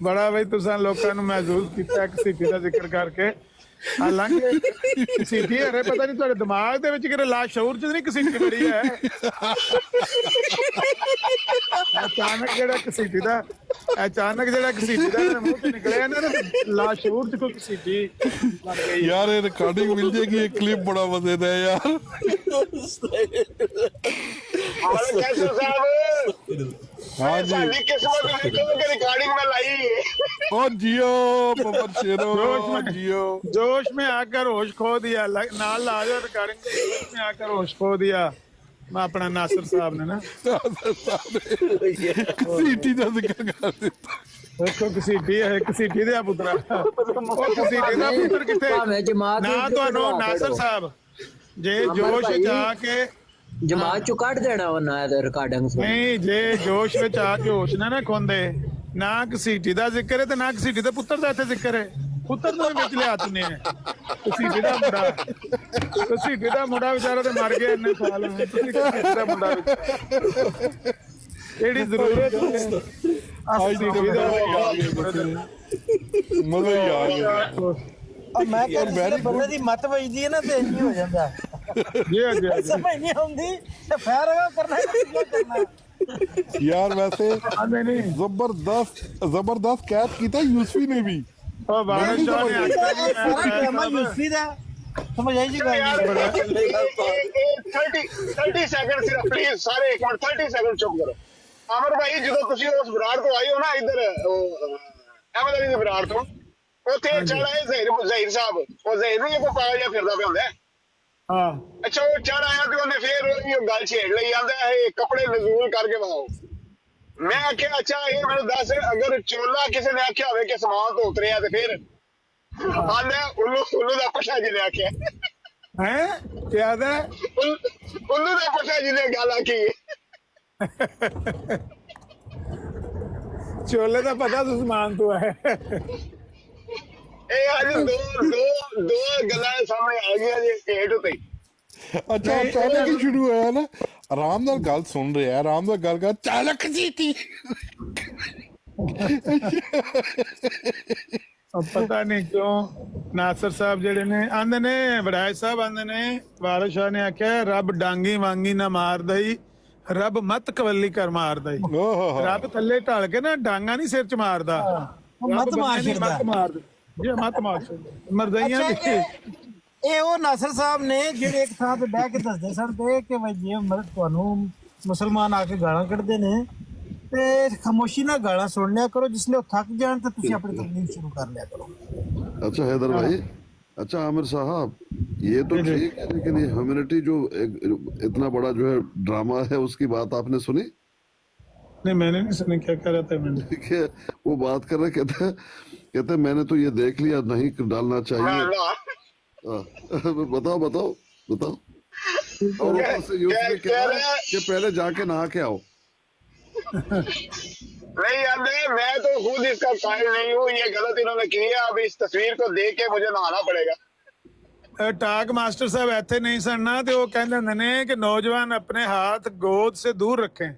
بڑا بھائی تساں لوکاں نوں محظوظ کیتا کسیٹی دا ذکر کر کے حالانکہ کسیٹی ہے پتہ نہیں تہاڈے دماغ دے وچ کہ لا شعور چ نہیں کسیٹی بڑی ہے اچانک جڑا کسیٹی دا منہ تے نکلیا نا لا شعور چ کوئی کسیٹی بن گئی ਯਾਰ ਇਹ ਰਿਕਾਰਡਿੰਗ ਮਿਲ ਜੇਗੀ ਇਹ کلپ ਬੜਾ ਮਜ਼ੇਦਾਰ ਹੈ ਯਾਰ کیسر صاحب ہاں جی ساری قسمت دیکھو کہ ریکارڈنگ میں لائی ہے او جیو پپر شیرو جیو جوش میں آ کر ہوش کھو دیا نال لا جو ریکارڈنگ جوش میں آ کر ہوش کھو دیا میں اپنا ناصر صاحب نے نا کسیٹی دا ذکر کر دیتا دیکھو کسیٹی ہے کسیٹی دیا پترا کسیٹی دا پتر کتے نہ تو ناصر صاحب جے جوش جا کے جماعت چو کٹ دینا ہونا ہے ریکارڈنگ سے نہیں جے جوش وچ آ کے ہوش نہ کھوندے نہ کسیٹی دا ذکر ہے تے نہ کسیٹی دا پتر دا تے ذکر ہے پتر نوں وچ لے آتے نے کسیٹی دا مڑا بیچارہ تے مر گیا اننے سال میں کسیٹی دا مڑا ایڑی ضرورت ہے مزہ ہی آ گیا میں بندے دی مت وجدی ہے نا تے نہیں ہو جاندا جی سمجھ نہیں آندی تے پھر کرنا یار ویسے زبردست کیچ کیتا یوسفی نے بھی ਉਹ ਬਾਰਿਸ਼ ਸ਼ਾਹ ਨੇ ਆਖਿਆ ਜੀ, ਇਹ ਸਾਰਾ ਮੈਂ ਡਰਾਮਾ ਯੂਸਫੀ ਦਾ ਸਮਝ ਆਈ ਜੀ ਗੱਲ यार 30 सेकंड सिर्फ प्लीज सारे एक मिनट 30 सेकंड चुप करो अमर भाई जो तुसी उस विराट तो आई हो ना इधर अहमद अली दे विराट तो ਉੱਥੇ ਚੜਾ ਹੈ ਜ਼ਹੀਰ ਸਾਹਿਬ ਉਹ ਜ਼ਹੀਰ ਨੂੰ ਕੋਈ ਪਾਗਲ ਜਿਹਾ ਫਿਰਦਾ ਪਿਆ ਹੁੰਦਾ ਹਾਂ ਅੱਛਾ ਉਹ ਚੜ ਆਇਆ ਤੇ ਉਹਨੇ ਫੇਰ ਉਹ ਗੱਲ ਛੇੜ ਲਈ ਜਾਂਦਾ ਇਹ ਕੱਪੜੇ ਨਜ਼ੂਲ ਕਰਕੇ ਵਾਓ ਮੈਂ ਆਖਿਆ ਅੱਛਾ ਇਹ ਮੈਨੂੰ ਦੱਸ ਅਗਰ ਚੋਲਾ ਕਿਸੇ ਨੇ ਆਖਿਆ ਹੋਵੇ ਕਿ ਸਮਾਨ ਤੋਂ ਉਤਰਿਆ ਤੇ ਫਿਰ ਆਂਦਾ ਉਹਨੂੰ ਦਾ ਪਛਾ ਜੀ ਨੇ ਆਖਿਆ ਹੈ ਕਿਹਾ ਦਾ ਉਹਨੂੰ ਦਾ ਪਛਾ ਜੀ ਨੇ ਗੱਲ ਆਖੀ ਚੋਲੇ ਦਾ ਪਤਾ ਤੂੰ ਸਮਾਨ ਤੋਂ ਹੈ ਇਹ ਅੱਜ ਦੋ ਗੱਲਾਂ ਸਾਹਮਣੇ ਆ ਗਈਆਂ ਜੀ ਢੇਡ ਉੱਤੇ ਅੱਛਾ ਅਚਾਨਕ ਹੀ ਸ਼ੁਰੂ ਹੋਇਆ ਨਾ ਆਰਾਮ ਨਾਲ ਗੱਲ ਸੁਣ ਰਿਹਾ ਆਰਾਮ ਨਾਲ ਗੱਲ ਕਰ ਚਾਲਕ ਜੀਤੀ ਪਤਾ ਨਹੀਂ ਕਿਉਂ ਨਾਸਰ ਸਾਹਿਬ ਜਿਹੜੇ ਨੇ ਆਂਦੇ ਨੇ ਵੜਾਇ ਸਾਹਿਬ ਆਂਦੇ ਨੇ ਵਾਰਿਸ ਸ਼ਾਹ ਨੇ ਆਖਿਆ ਰੱਬ ਡਾਂਗੀ ਵਾਂਗੀ ਨਾ ਮਾਰਦਾ ਹੀ ਰੱਬ ਮਤ ਕਵੱਲੀ ਕਰ ਮਾਰਦਾ ਹੀ ਰੱਬ ਥੱਲੇ ਢਲ ਕੇ ਨਾ ਡਾਂਗਾ ਨਹੀਂ ਸਿਰ ਚ ਮਾਰਦਾ ਮਤ ਮਾਰ ਛੱਡਦਾ ਮਤ ਮਾਰ ਜੇ ਮਤ ਮਾਰ ਮਰਦਈਆਂ ਦੀ ਇਹ ਉਹ ਨਾਸਰ ਸਾਹਿਬ ਨੇ ਜਿਹੜੇ ਇੱਕ ਥਾਂ ਤੇ ਬਹਿ ਕੇ ਦੱਸਦੇ ਸਨ ਤੇ ਕਿ ਬਈ ਜੇ ਤੁਹਾਨੂੰ ਮੁਸਲਮਾਨ ਆ ਕੇ ਗਾਲਾਂ ਕੱਢਦੇ ਨੇ ਤੇ ਖਾਮੋਸ਼ੀ ਨਾਲ ਗਾਲਾਂ ਸੁਣ ਲਿਆ ਕਰੋ ਜਿਸਲੇ ਉਹ ਥੱਕ ਜਾਣ ਤੇ ਤੁਸੀਂ ਆਪਣੀ ਤਬਲੀਗ ਸ਼ੁਰੂ ਕਰ ਲਿਆ ਕਰੋ अच्छा हैदर भाई अच्छा आमिर साहब ये तो ठीक है लेकिन ये ह्यूमैनिटी जो इतना बड़ा जो है ड्रामा है उसकी बात आपने सुनी नहीं मैंने नहीं सुनी क्या कह रहा था मैंने ठीक है वो बात कर रहे कहते मैंने तो ये देख लिया नहीं डालना चाहिए बताओ और ऊपर से ये उसने कह रहा है कि पहले जाके नहा के आओ नहीं आंदे मैं तो खुद इसका कायल नहीं हूँ ये गलत इन्होंने की है अब इस तस्वीर को देख के मुझे नहाना पड़ेगा टाक मास्टर साहब ऐसे नहीं सनना ते वो कहते ਹੁੰਦੇ ਨੇ कि नौजवान अपने हाथ गोद से दूर रखें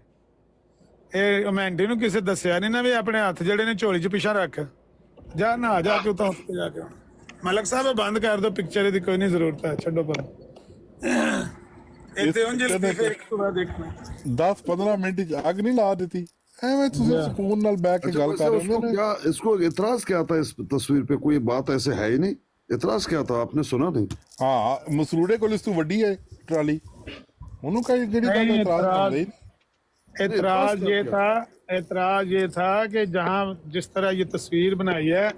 ਇਹ ਕਮੈਂਟੀ ਨੂੰ ਕਿਸੇ ਦੱਸਿਆ ਨਹੀਂ ਨਾ ਵੀ ਆਪਣੇ ਹੱਥ ਜਿਹੜੇ ਨੇ ਝੋਲੀ 'ਚ ਪਿਛਾ ਰੱਖ ਜਾ ਨਾ ਜਾ ਕੇ ਉਤਾਂ ਉੱਤੇ ਜਾ ਕੇ ਮਲਕ ਸਾਹਿਬ ਬੰਦ ਕਰ ਦਿਓ ਪਿਕਚਰ ਦੀ ਕੋਈ ਨਹੀਂ ਜ਼ਰੂਰਤ ਹੈ ਛੱਡੋ ਪਰ ਇੱਥੇ ਉਂਝ ਫਿਰ ਇੱਕ ਵਾਰ ਦੇਖਣਾ 10-15 ਮਿੰਟ ਚ ਅੱਗ ਨਹੀਂ ਲਾ ਦਿੱਤੀ ਐਵੇਂ ਤੁਸੀਂ ਸਕੂਨ ਨਾਲ ਬੈਠ ਕੇ ਗੱਲ ਕਰ ਰਹੇ ਹੋ क्या इसको इतराज क्या था इस तस्वीर पे कोई बात ऐसे है ही नहीं इतराज क्या था आपने सुना नहीं ਹਾਂ ਮਸਰੂੜੇ ਕੋਲ ਇਸ ਤੋਂ ਵੱਡੀ ਹੈ ਟਰਾਲੀ ਉਹਨੂੰ ਕਹੀ ਜਿਹੜੀ ਗੱਲ ਇਤਰਾਜ਼ ਕਰ ਰਹੀ एतराज ये था कि जहाँ जिस तरह ये तस्वीर बनाई है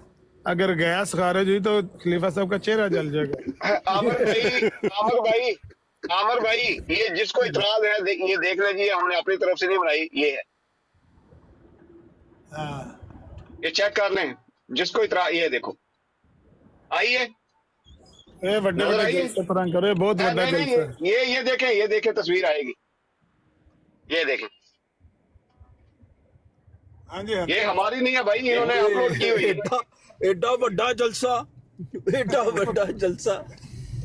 अगर गैस खारिज हुई तो खलीफा साहब का चेहरा जल जाएगा आमर भाई ये जिसको इतराज है ये देख लीजिए हमने अपनी तरफ से नहीं बनाई ये है ये चेक कर लें जिसको इतराज ये देखो आई है ये बड़े जलसे पर करे बहुत बड़ा जलसा ये देखें तस्वीर आएगी ये देखें हाँ जी ये हमारी नहीं है भाई इन्होंने अपलोड की हुई है एडा बड़ा जलसा एडा बड़ा जलसा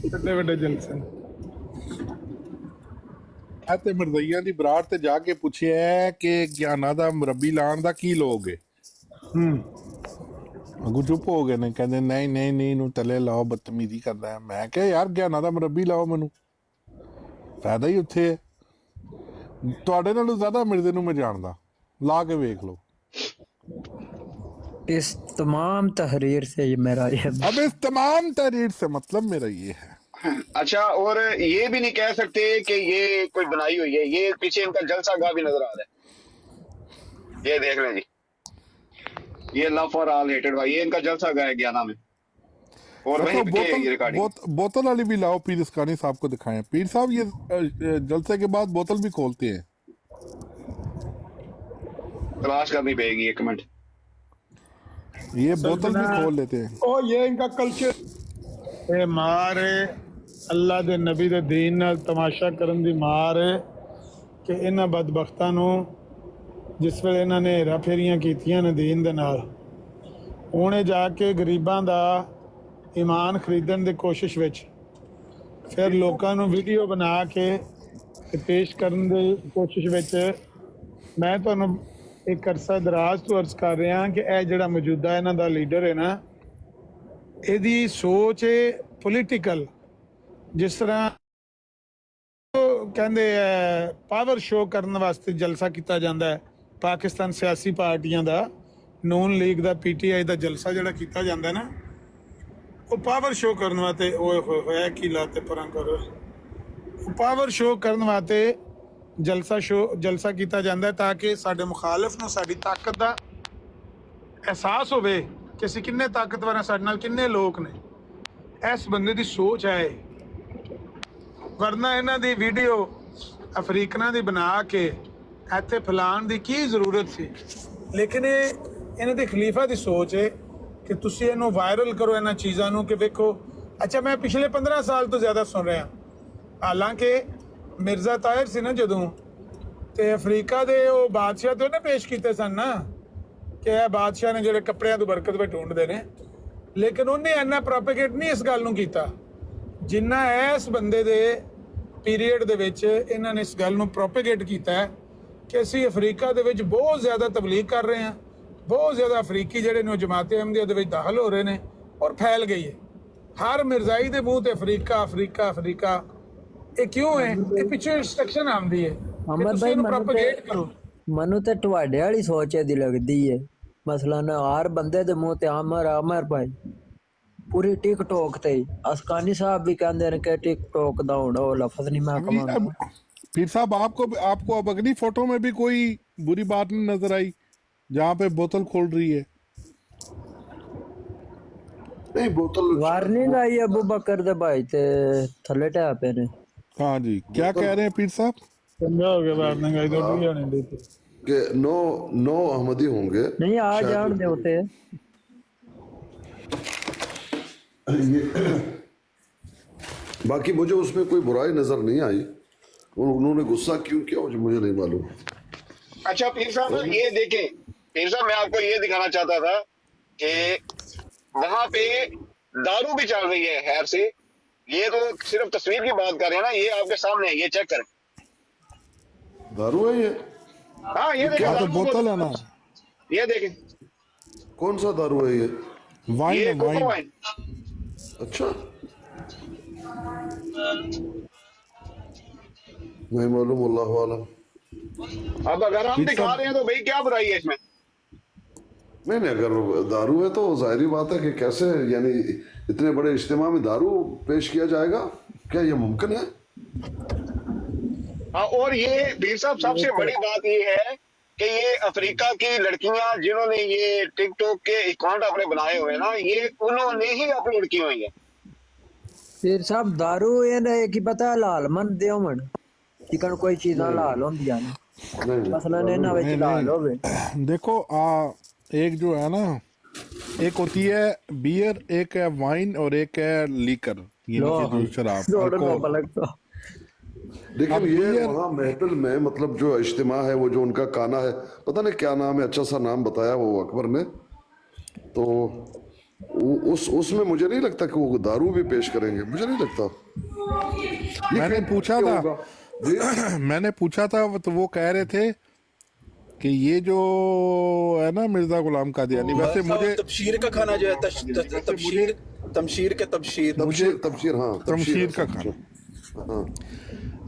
बड़े जलसा ਤੇ ਮਰਜ਼ਈਆਂ ਦੀ ਬਰਾੜ ਤੇ ਜਾ ਕੇ ਪੁੱਛਿਆ ਕਿ ਗਿਆਨਾ ਦਾ ਮੁਰੱਬੀ ਲਾਣ ਦਾ ਕੀ ਲੋਗੇ ਅਗੂ ਚੁੱਪ ਹੋ ਗਏ ਨੇ ਕਹਿੰਦੇ ਨਹੀਂ ਇਹਨੂੰ ਤਲੇ ਲਾਓ ਬਦਤਮੀਜ਼ੀ ਕਰਦਾ ਹੈ ਮੈਂ ਕਿਹਾ ਯਾਰ ਗਿਆਨਾ ਦਾ ਮੁਰੱਬੀ ਲਾਓ ਮੈਨੂੰ ਫਾਇਦਾ ਹੀ ਉੱਥੇ ਹੈ ਤੁਹਾਡੇ ਨਾਲੋਂ ਜ਼ਿਆਦਾ ਮਿਰਜ਼ੇ ਨੂੰ ਮੈਂ ਜਾਣਦਾ ਲਾ ਕੇ ਵੇਖ ਲਓ इस तमाम तहरीर से ये मेरा ये अब इस तमाम तहरीर से मतलब मेरा ये है अच्छा और ये भी नहीं कह सकते कि ये कोई बनाई हुई है ये पीछे इनका जलसा गाह भी नजर आ रहा है ये देख लें जी ये लव फॉर ऑल हेटेड भाई ये इनका जलसा गाह है ज्ञाना में और वहीं पे ये रिकॉर्डिंग बोतल वाली भी लाओ पीर इसकानी साहब को दिखाएं पीर साहब ये जलसे के बाद बोतल भी खोलते हैं तलाश करनी पड़ेगी एक मिनट ये बोतल भी खोल लेते हैं ओ ये इनका कल्चर ये मार है अल्लाह दे नबी दे दीन नाल तमाशा करन दी मार है कि इन्हां बदबख्तां नूं जिस वेले इन्हां ने हेरा फेरियां कीतियां ने दीन दे नाल ਉਹਨੇ ਜਾ ਕੇ ਗਰੀਬਾਂ ਦਾ ਈਮਾਨ ਖਰੀਦਣ ਦੀ ਕੋਸ਼ਿਸ਼ ਵਿੱਚ ਫਿਰ ਲੋਕਾਂ ਨੂੰ ਵੀਡੀਓ ਬਣਾ ਕੇ ਪੇਸ਼ ਕਰਨ ਦੀ ਕੋਸ਼ਿਸ਼ ਵਿੱਚ ਮੈਂ ਤੁਹਾਨੂੰ ਇੱਕ ਅਰਸਾ ਦਰਾਜ਼ ਤੋਂ ਅਰਜ਼ ਕਰ ਰਿਹਾ ਕਿ ਇਹ ਜਿਹੜਾ ਮੌਜੂਦਾ ਇਹਨਾਂ ਦਾ ਲੀਡਰ ਹੈ ਨਾ ਇਹਦੀ ਸੋਚ ਹੈ ਪੋਲੀਟੀਕਲ ਜਿਸ ਤਰ੍ਹਾਂ ਕਹਿੰਦੇ ਪਾਵਰ ਸ਼ੋਅ ਕਰਨ ਵਾਸਤੇ ਜਲਸਾ ਕੀਤਾ ਜਾਂਦਾ ਹੈ ਪਾਕਿਸਤਾਨ ਸਿਆਸੀ ਪਾਰਟੀਆਂ ਦਾ ਨੂਨ ਲੀਗ ਦਾ ਪੀਟੀਆਈ ਦਾ ਜਲਸਾ ਜਿਹੜਾ ਕੀਤਾ ਜਾਂਦਾ ਨਾ, ਉਹ ਪਾਵਰ ਸ਼ੋਅ ਕਰਨ ਵਾਸਤੇ ਹੋਇਆ ਕੀ ਲਾਤੇ ਪਰਾਂ ਕਰੋ, ਪਾਵਰ ਸ਼ੋਅ ਕਰਨ ਵਾਸਤੇ ਜਲਸਾ ਕੀਤਾ ਜਾਂਦਾ ਤਾਂ ਕਿ ਸਾਡੇ ਮੁਖਾਲਿਫ ਨੂੰ ਸਾਡੀ ਤਾਕਤ ਦਾ ਅਹਿਸਾਸ ਹੋਵੇ ਕਿ ਅਸੀਂ ਕਿੰਨੇ ਤਾਕਤਵਰ ਹਾਂ, ਸਾਡੇ ਨਾਲ ਕਿੰਨੇ ਲੋਕ ਨੇ। ਇਸ ਬੰਦੇ ਦੀ ਸੋਚ ਹੈ, ਵਰਨਾ ਇਹਨਾਂ ਦੀ ਵੀਡੀਓ ਅਫਰੀਕਨਾਂ ਦੀ ਬਣਾ ਕੇ ਇੱਥੇ ਫੈਲਾਉਣ ਦੀ ਕੀ ਜ਼ਰੂਰਤ ਸੀ। ਲੇਕਿਨ ਇਹਨਾਂ ਦੇ ਖਲੀਫਾ ਦੀ ਸੋਚ ਹੈ ਕਿ ਤੁਸੀਂ ਇਹਨੂੰ ਵਾਇਰਲ ਕਰੋ, ਇਹਨਾਂ ਚੀਜ਼ਾਂ ਨੂੰ, ਕਿ ਵੇਖੋ। ਅੱਛਾ, ਮੈਂ ਪਿਛਲੇ 15 ਸਾਲ ਤੋਂ ਜ਼ਿਆਦਾ ਸੁਣ ਰਿਹਾ, ਹਾਲਾਂਕਿ ਮਿਰਜ਼ਾ ਤਾਹਿਰ ਸੀ ਨਾ ਜਦੋਂ, ਤੇ ਅਫਰੀਕਾ ਦੇ ਉਹ ਬਾਦਸ਼ਾਹ ਤੋਂ ਉਹਨੇ ਪੇਸ਼ ਕੀਤੇ ਸਨ ਨਾ ਕਿ ਇਹ ਬਾਦਸ਼ਾਹ ਨੇ ਜਿਹੜੇ ਕੱਪੜਿਆਂ ਤੋਂ ਬਰਕਤ ਵਿੱਚ ਢੂੰਡਦੇ ਨੇ, ਲੇਕਿਨ ਉਹਨੇ ਇੰਨਾ ਪ੍ਰੋਪੇਗੇਟ ਨਹੀਂ ਇਸ ਗੱਲ ਨੂੰ ਕੀਤਾ ਜਿੰਨਾ ਇਸ ਬੰਦੇ ਦੇ ਪੀਰੀਅਡ ਦੇ ਵਿੱਚ ਇਹਨਾਂ ਨੇ ਇਸ ਗੱਲ ਨੂੰ ਪ੍ਰੋਪੇਗੇਟ ਕੀਤਾ ਹੈ ਕਿ ਅਸੀਂ ਅਫਰੀਕਾ ਦੇ ਵਿੱਚ ਬਹੁਤ ਜ਼ਿਆਦਾ ਤਬਲੀਗ ਕਰ ਰਹੇ ਹਾਂ, ਬਹੁਤ ਜ਼ਿਆਦਾ ਅਫਰੀਕੀ ਜਿਹੜੇ ਨੇ ਜਮਾਤ ਅਹਿਮਦੀਆ ਦੇ ਵਿੱਚ ਦਾਖਲ ਹੋ ਰਹੇ ਨੇ ਔਰ ਫੈਲ ਗਈ ਹੈ। ਹਰ ਮਿਰਜ਼ਾਈ ਦੇ ਮੂੰਹ ਤੇ ਅਫਰੀਕਾ ਅਫਰੀਕਾ ਅਫਰੀਕਾ। ਇਹ ਕਿਉਂ ਹੈ? ਇਹ ਪਿੱਛੇ ਇੰਸਟਰਕਸ਼ਨ ਆਉਂਦੀ ਹੈ ਕਿ ਤੁਸੀਂ ਇਹਨੂੰ ਪ੍ਰੋਪੇਗੇਟ ਕਰੋ। ਮੈਨੂੰ ਤੇ ਤੁਹਾਡੇ ਵਾਲੀ ਸੋਚ ਇਹਦੀ ਲੱਗਦੀ ਹੈ। ਮਸਲਨ ਹਰ ਬੰਦੇ ਦੇ ਮੂੰਹ ਤੇ ਅਮਰ ਭਾਈ ਪੂਰੀ ਟਿਕਟੋਕ ਤੇ ਅਸਕਾਨੀ ਸਾਹਿਬ ਵੀ ਕਹਿੰਦੇ ਨੇ ਕਿ टिकटॉक ਦਾ ਹੁਣ ਉਹ लफ्ज नहीं मैं कहूँगा। पीर साहब आपको अब अगली फोटो में भी कोई बुरी बात नहीं नजर आई जहाँ पे बोतल खोल रही है? नहीं, बोतल वार्निंग आई अबू बकर दे भाई ते थले टै पे ने। हाँ जी, क्या कह रहे हैं पीर साहब? समझा हो गया, वार्निंग आई तो भी आने देते के 9 अहमदी होंगे। नहीं, आ जान दे होते बाकी मुझे उसमें कोई बुराई नजर नहीं आई, उन्होंने गुस्सा क्यों किया मुझे नहीं मालूम। अच्छा पीर साहब ये देखें, पीर साहब मैं आपको ये दिखाना चाहता था कि वहां पे दारू भी चल रही है खैर से। ये तो सिर्फ तस्वीर की बात कर रहे हैं ना, ये आपके सामने है, ये चेक करें। दारू है ये? हाँ ये देखें, तो बोतल है ना, ये देखें। कौन सा दारू है ये? वाइन ये है, कोको वाइन। वाइन। अच्छा, नहीं मालूम, अल्लाह आलम। अब अगर हम दिखा रहे हैं तो भाई क्या बुराई है इसमें? नहीं, अगर दारू है तो जाहिर बात है कि कैसे, यानी इतने बड़े इज्तिमा में दारू पेश किया जाएगा, क्या ये मुमकिन है? हाँ, और ये पीर साहब सबसे बड़ी बात ये है कि ये अफ्रीका की लड़कियां जिन्होंने ये टिकटॉक के अकाउंट अपने बनाए हुए हैं ना, ये उन्होंने ही अपलोड की हुई है। फिर साहब दारू ये की पता लाल मन दियो मन चिकन कोई चीज़ लाल होंदियां ने, मसलन इन्हां विच लाल होवे। देखो एक जो है ना, एक होती है बियर, एक है वाइन और एक है लीकर, ये जो शराब अल्कोहल। लेकिन ये वहाँ महफिल में मतलब जो इज्तिमा है, वो जो उनका काना है, पता नहीं क्या नाम है, अच्छा सा नाम बताया वो अकबर ने, तो उसमें मुझे नहीं लगता कि वो दारू भी पेश करेंगे, मुझे नहीं लगता। मैंने पूछा था तो वो कह रहे थे कि ये जो है ना मिर्जा गुलाम कादियानी, वैसे मुझे तबशीर का खाना जो है तमशीर का खाना, हाँ।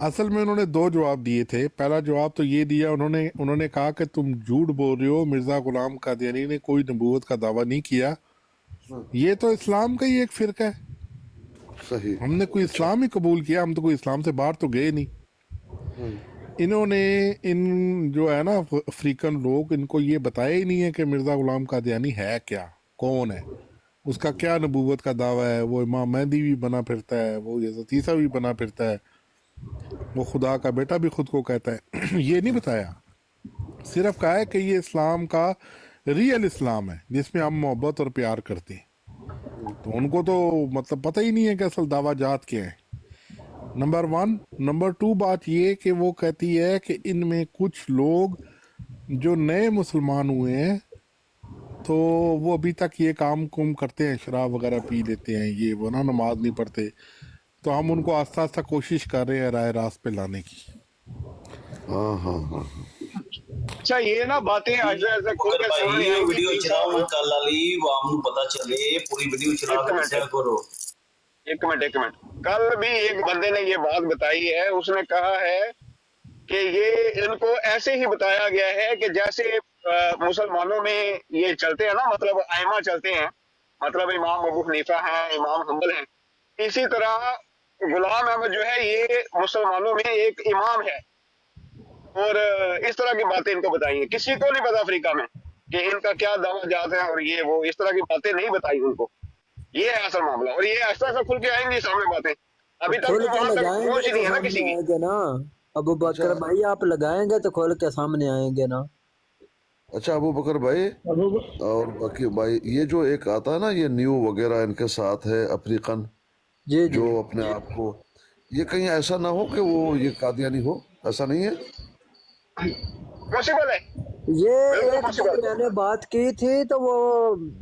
असल में उन्होंने 2 जवाब दिए थे। पहला जवाब तो ये दिया उन्होंने कहा कि तुम झूठ बोल रहे हो, मिर्जा गुलाम कादियानी ने कोई नबूवत का दावा नहीं किया, ये तो इस्लाम का ही एक फिरका है, सही, हमने कोई इस्लाम ही कबूल किया, हम तो कोई इस्लाम से बाहर तो गए नहीं। इन्होंने इन जो है ना अफ्रीकन लोग, इनको ये बताया ही नहीं है कि मिर्जा गुलाम कादियानी है क्या, कौन है, उसका क्या नबूवत का दावा है, वो इमाम मेहदी भी बना फिरता है, वो हज़रत ईसा भी बना फिरता है, वो खुदा का बेटा भी खुद को कहता है। ये नहीं बताया, सिर्फ कहा है कि ये इस्लाम का रियल इस्लाम है जिसमें हम मोहब्बत और प्यार करते हैं। तो उनको तो मतलब पता ही नहीं है कि असल दावा जात क्या है, नंबर 1। नंबर 2 बात ये कि वो कहती है कि इनमें कुछ लोग जो नए मुसलमान हुए हैं तो वो अभी तक ये काम कुम करते हैं, शराब वगैरह पी लेते हैं, ये वो ना, नमाज नहीं पढ़ते, तो हम उनको आस्ता आस्ता कोशिश कर रहे हैं राय रास्त पे लाने की। हाँ। अच्छा ये ना बातें ऐसे खोल के सुन रहे हैं, वीडियो चलाओ ना कल वाली, वो हमको पता चले, पूरी वीडियो चला के शेयर करो। एक मिनट, कल भी एक बंदे ने ये बात बताई है, उसने कहा है कि ये इनको ऐसे ही बताया गया है कि जैसे मुसलमानों में ये चलते हैं ना, मतलब आइमा चलते हैं, मतलब इमाम अबू हनीफा हैं, इमाम हम्बल हैं, इसी तरह गुलाम अहमद जो है ये मुसलमानों में एक इमाम है। और इस तरह की बातें इनको बताई हैं, किसी को नहीं पता अफ्रीका में कि इनका क्या दावा जात है और ये वो, इस तरह की बातें नहीं बताई उनको। ये है असल मामला, और ये ऐसा ऐसा खुल के आएंगे सामने बातें, अभी तक खोल तो के वहां तक लगाएंगे पहुंच ही नहीं तो है ना सामने किसी की। आएंगे ना अबू बकर भाई, आप लगाएंगे तो खोल के सामने आएंगे ना। अच्छा अबू बकर भाई और बाकी भाई, ये जो एक आता है ना ये न्यू वगैरह इनके साथ है अफ्रीकन, जी जी जो अपने आप को, ये कहीं ऐसा ना हो कि वो ये कादियानी हो, ऐसा नहीं है? पॉसिबल है, ये बिल्कुल एक पॉसिबल बार मैंने बात की थी तो वो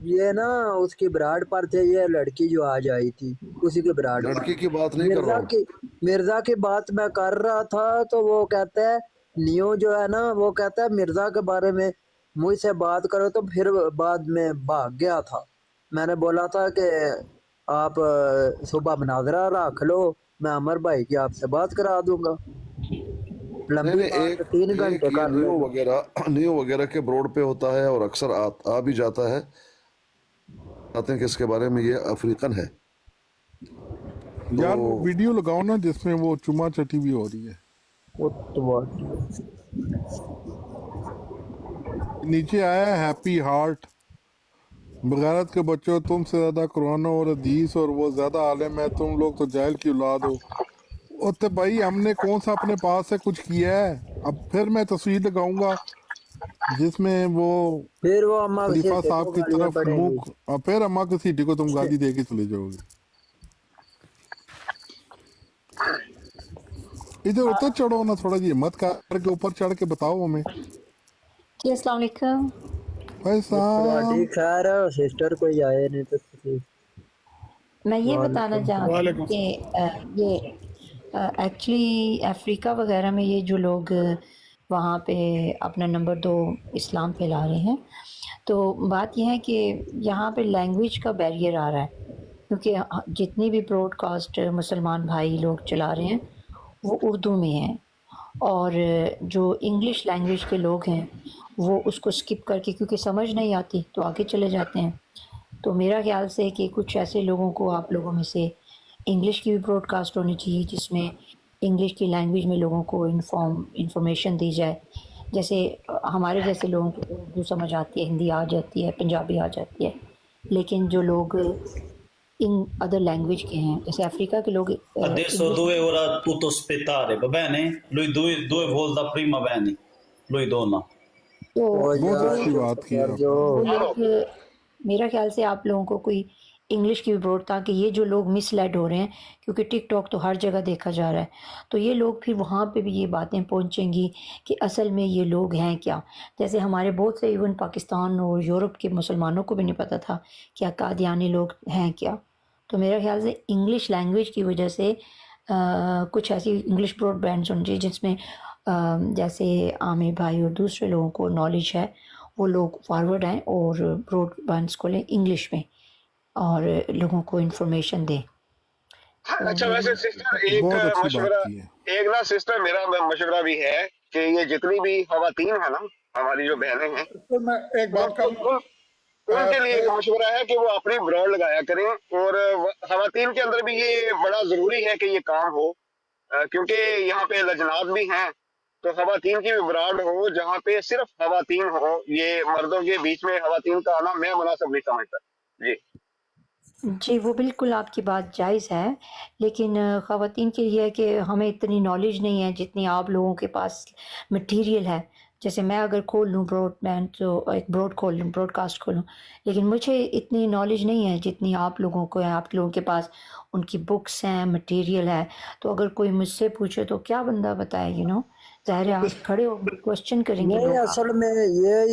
ये ना उसकी ब्राड पर थे, ये लड़की जो आज आई थी उसी की ब्राड पर। लड़की की बात नहीं कर रहा हूँ। मिर्जा की बात मैं कर रहा था, तो वो कहते हैं नियो जो है ना, वो कहता है मिर्जा के बारे में मुझसे बात करो, तो फिर बाद में भाग गया था। मैंने बोला था कि आप सुबह मुनाजरा रख लो, मैं अमर भाई की आपसे बात करा दूंगा। लंबी नहीं बात एक 3 घंटे एक ये कर न्यू वगैरह के ब्रॉड पे होता है और अक्सर आ भी जाता है, आते हैं कि इसके बारे में ये अफ्रीकन है। यार वो वीडियो लगाओ ना जिसमें वो चुमा चटी भी हो रही है। नीचे आया है हैप्पी हार्ट, बगैरत के बच्चों तुमसे ज्यादा कुरान और हदीस और वो ज्यादा आलिम है, तुम लोग तो जाहिल की औलाद हो। और तो भाई हमने कौन सा अपने पास से कुछ किया है? अब फिर मैं तस्वीर लगाऊंगा जिसमें वो फिर वो अम्मा खलीफा साहब की तरफ मुंह, और फिर अम्मा की सीटी को तुम गाली दे के चले जाओगे। इधर उतर चढ़ो ना, थोड़ा जी हिम्मत करके ऊपर चढ़ के बताओ हमें। जी अस्सलाम वालेकुम। भाई साहब ठीक खैर सिस्टर कोई आए नहीं तो मैं ये बताना चाहती हूँ कि ये एक्चुअली अफ्रीका वगैरह में ये जो लोग वहाँ पे अपना नंबर 2 इस्लाम फैला रहे हैं, तो बात यह है कि यहाँ पे लैंग्वेज का बैरियर आ रहा है, क्योंकि जितनी भी ब्रॉडकास्ट मुसलमान भाई लोग चला रहे हैं वो उर्दू में हैं, और जो इंग्लिश लैंग्वेज के लोग हैं वो उसको स्किप करके, क्योंकि समझ नहीं आती तो आगे चले जाते हैं। तो मेरा ख्याल से कि कुछ ऐसे लोगों को, आप लोगों में से इंग्लिश की भी ब्रॉडकास्ट होनी चाहिए जिसमें इंग्लिश की लैंग्वेज में लोगों को इंफॉर्मेशन दी जाए। जैसे हमारे जैसे लोगों को उर्दू समझ आती है, हिंदी आ जाती है, पंजाबी आ जाती है, लेकिन जो लोग इन अदर लैंग्वेज के हैं, जैसे अफ्रीका के लोग Adesso dove ora tutto aspettare, va bene? Lui due volta prima bene, lui donna. तो बहुत अच्छी बात की है। वो लोग, मेरा ख्याल से आप लोगों को कोई इंग्लिश की भी ब्रॉड, ताकि ये जो लोग मिसलेड हो रहे हैं, क्योंकि टिकटॉक तो हर जगह देखा जा रहा है, तो ये लोग फिर वहाँ पे भी ये बातें पहुँचेंगी कि असल में ये लोग हैं क्या। जैसे हमारे बहुत से इवन पाकिस्तान और यूरोप के मुसलमानों को भी नहीं पता था क्या कादियानी लोग हैं क्या। तो मेरा ख्याल से इंग्लिश लैंग्वेज की वजह से कुछ ऐसी इंग्लिश ब्रॉडबैंड्स होनी चाहिए जिसमें जैसे आमिर भाई और दूसरे लोगों को नॉलेज है, वो लोग फॉरवर्ड आएँ और ब्रॉडबैंड्स खोलें इंग्लिश में और लोगों को इन्फॉर्मेशन दें। अच्छा वैसे सिस्टर एक मशवरा, एक ना सिस्टर मेरा मशवरा भी है कि ये जितनी भी खवातीन है ना, हमारी जो बहनें हैं, तो मैं एक बात कहूँ, उनके लिए एक मशवरा है कि वो अपनी ब्रॉड लगाया करें, और खवातीन के अंदर भी ये बड़ा जरूरी है कि ये काम हो, क्योंकि यहाँ पे लजनात भी हैं, तो खवातीन की भी ब्रांड हो जहाँ पे सिर्फ खवातीन हो। ये मर्दों के बीच में खवातीन का आना मैं मुनासिब नहीं समझता। जी वो बिल्कुल आपकी बात जायज़ है, लेकिन ख़वातीन के लिए है कि हमें इतनी नॉलेज नहीं है जितनी आप लोगों के पास मटेरियल है। जैसे मैं अगर खोल लूँ ब्रॉडबैंड, तो एक ब्रॉडकास्ट खोलूँ, लेकिन मुझे इतनी नॉलेज नहीं है जितनी आप लोगों को है। आप लोगों के पास उनकी बुक्स हैं, मटेरियल है, तो अगर कोई मुझसे पूछे तो क्या बंदा बताए, ज़ाहिर है आप खड़े हो क्वेश्चन करेंगे। नहीं, असल में ये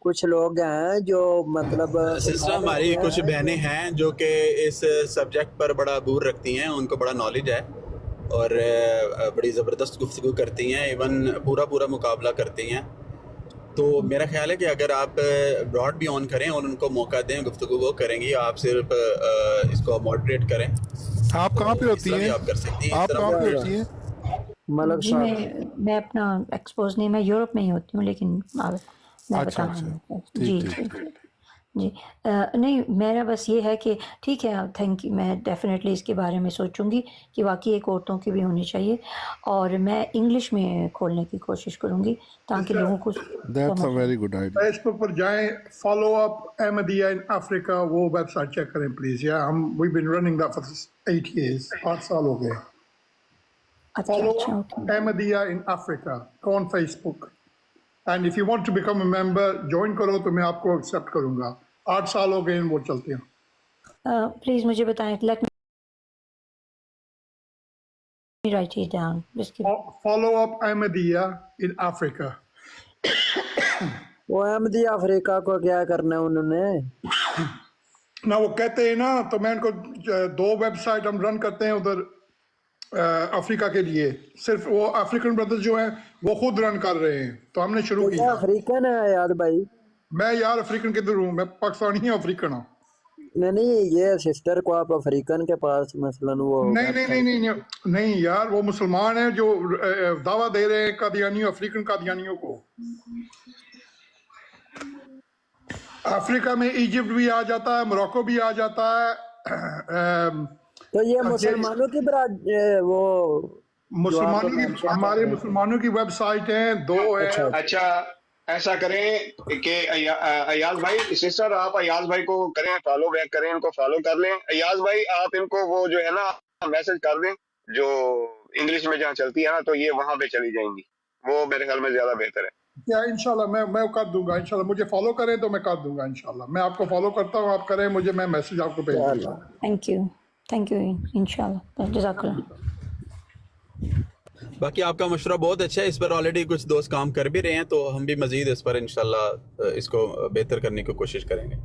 कुछ लोग हैं जो मतलब सिस्टर हमारी कुछ बहनें हैं जो कि इस सब्जेक्ट पर बड़ा अबूर रखती हैं, उनको बड़ा नॉलेज है और बड़ी ज़बरदस्त गुफ्तगू करती हैं, इवन पूरा मुकाबला करती हैं। तो मेरा ख्याल है कि अगर आप ब्रॉड भी ऑन करें और उनको मौका दें, गुफ्तगू वो करेंगी, आप सिर्फ इसको मॉडरेट करें। आप कहाँ पे होती हैं? आप कर सकती हैं। आप कहाँ पे होती हैं? ملک جی صاحب میں اپنا ایکسپوز نہیں، میں یورپ میں ہی ہوتی ہوں، لیکن میں اچھا بتانا اچھا جی ٹھیک جی ٹھیک ٹھیک جی نہیں، میرا بس یہ ہے کہ ٹھیک ہے، تھینک یو، میں ڈیفینیٹلی اس کے بارے میں سوچوں گی کہ واقعی ایک عورتوں کی بھی ہونی چاہیے، اور میں انگلش میں کھولنے کی کوشش کروں گی تاکہ لوگوں کو دیٹس اے سمجھ very good idea. Facebook پر جائیں، follow up Ahmadiyya in Africa, وہ ویب سائٹ چیک کریں پلیز. یا ہم we been running that for 8 years، 8 سال ہو گئے. اچھا فالو اچھا okay. Ahmadiyya in Africa on Facebook. And if you want to become a member, join کرو تو میں آپ کو ایکسیپٹ کروں گا. 8 سال ہو گئے وہ چلتے ہیں. پلیز مجھے بتائیں، let me write it down. Follow up Ahmadiyya in Africa. وہ احمدی افریقہ کو کیا کرنا ہے انہوں نے؟ نہ وہ کہتے ہیں نا، تو میں ان کو 2 ویب سائٹ ہم رن کرتے ہیں ادھر افریقہ کے لیے. صرف وہ افریقن بردرز جو ہیں وہ خود رن کر رہے ہیں، تو ہم نے شروع تو یہ کیا. افریقن ہے یار بھائی. میں یار افریقن کدھر ہوں، میں پاکستانی ہوں، افریقن ہوں. نہیں یہ سسٹر کو آپ افریقن کے پاس مثلاً وہ نہیں ویب نہیں نہیں سائٹ نہیں نہیں نہیں یار، وہ مسلمان ہیں جو دعویٰ دے رہے ہیں قادیانیوں، افریقن قادیانیوں کو. افریقہ میں ایجپٹ بھی آ جاتا ہے، موراکو بھی آ جاتا ہے. تو یہ مسلمانوں کی وہ جو آپ مسلمانوں کی، مینشن کر ہمارے رہے تھے. مسلمانوں کی ویب سائٹ ہیں 2 ہیں. اچھا اچھا ایسا کریں کہ ایاز بھائی، سسٹر آپ ایاز بھائی کو کریں فالو بیک کریں، ان کو فالو کر لیں. ایاز بھائی آپ ان کو وہ جو ہے نا میسج کر دیں جو انگلش میں جہاں چلتی ہے نا، تو یہ وہاں پہ چلی جائیں گی، وہ میرے خیال میں زیادہ بہتر ہے. کیا انشاءاللہ میں کر دوں گا. انشاءاللہ مجھے فالو کریں تو میں کر دوں گا. انشاءاللہ میں آپ کو فالو کرتا ہوں، آپ کریں مجھے، میں میسج آپ کو بھیج دوں گا. تھینک یو انشاءاللہ، جزاک اللہ. باقی آپ کا مشورہ بہت اچھا ہے، اس پر آلریڈی کچھ دوست کام کر بھی رہے ہیں، تو ہم بھی مزید اس پر انشاءاللہ اس کو بہتر کرنے کی کوشش کریں گے.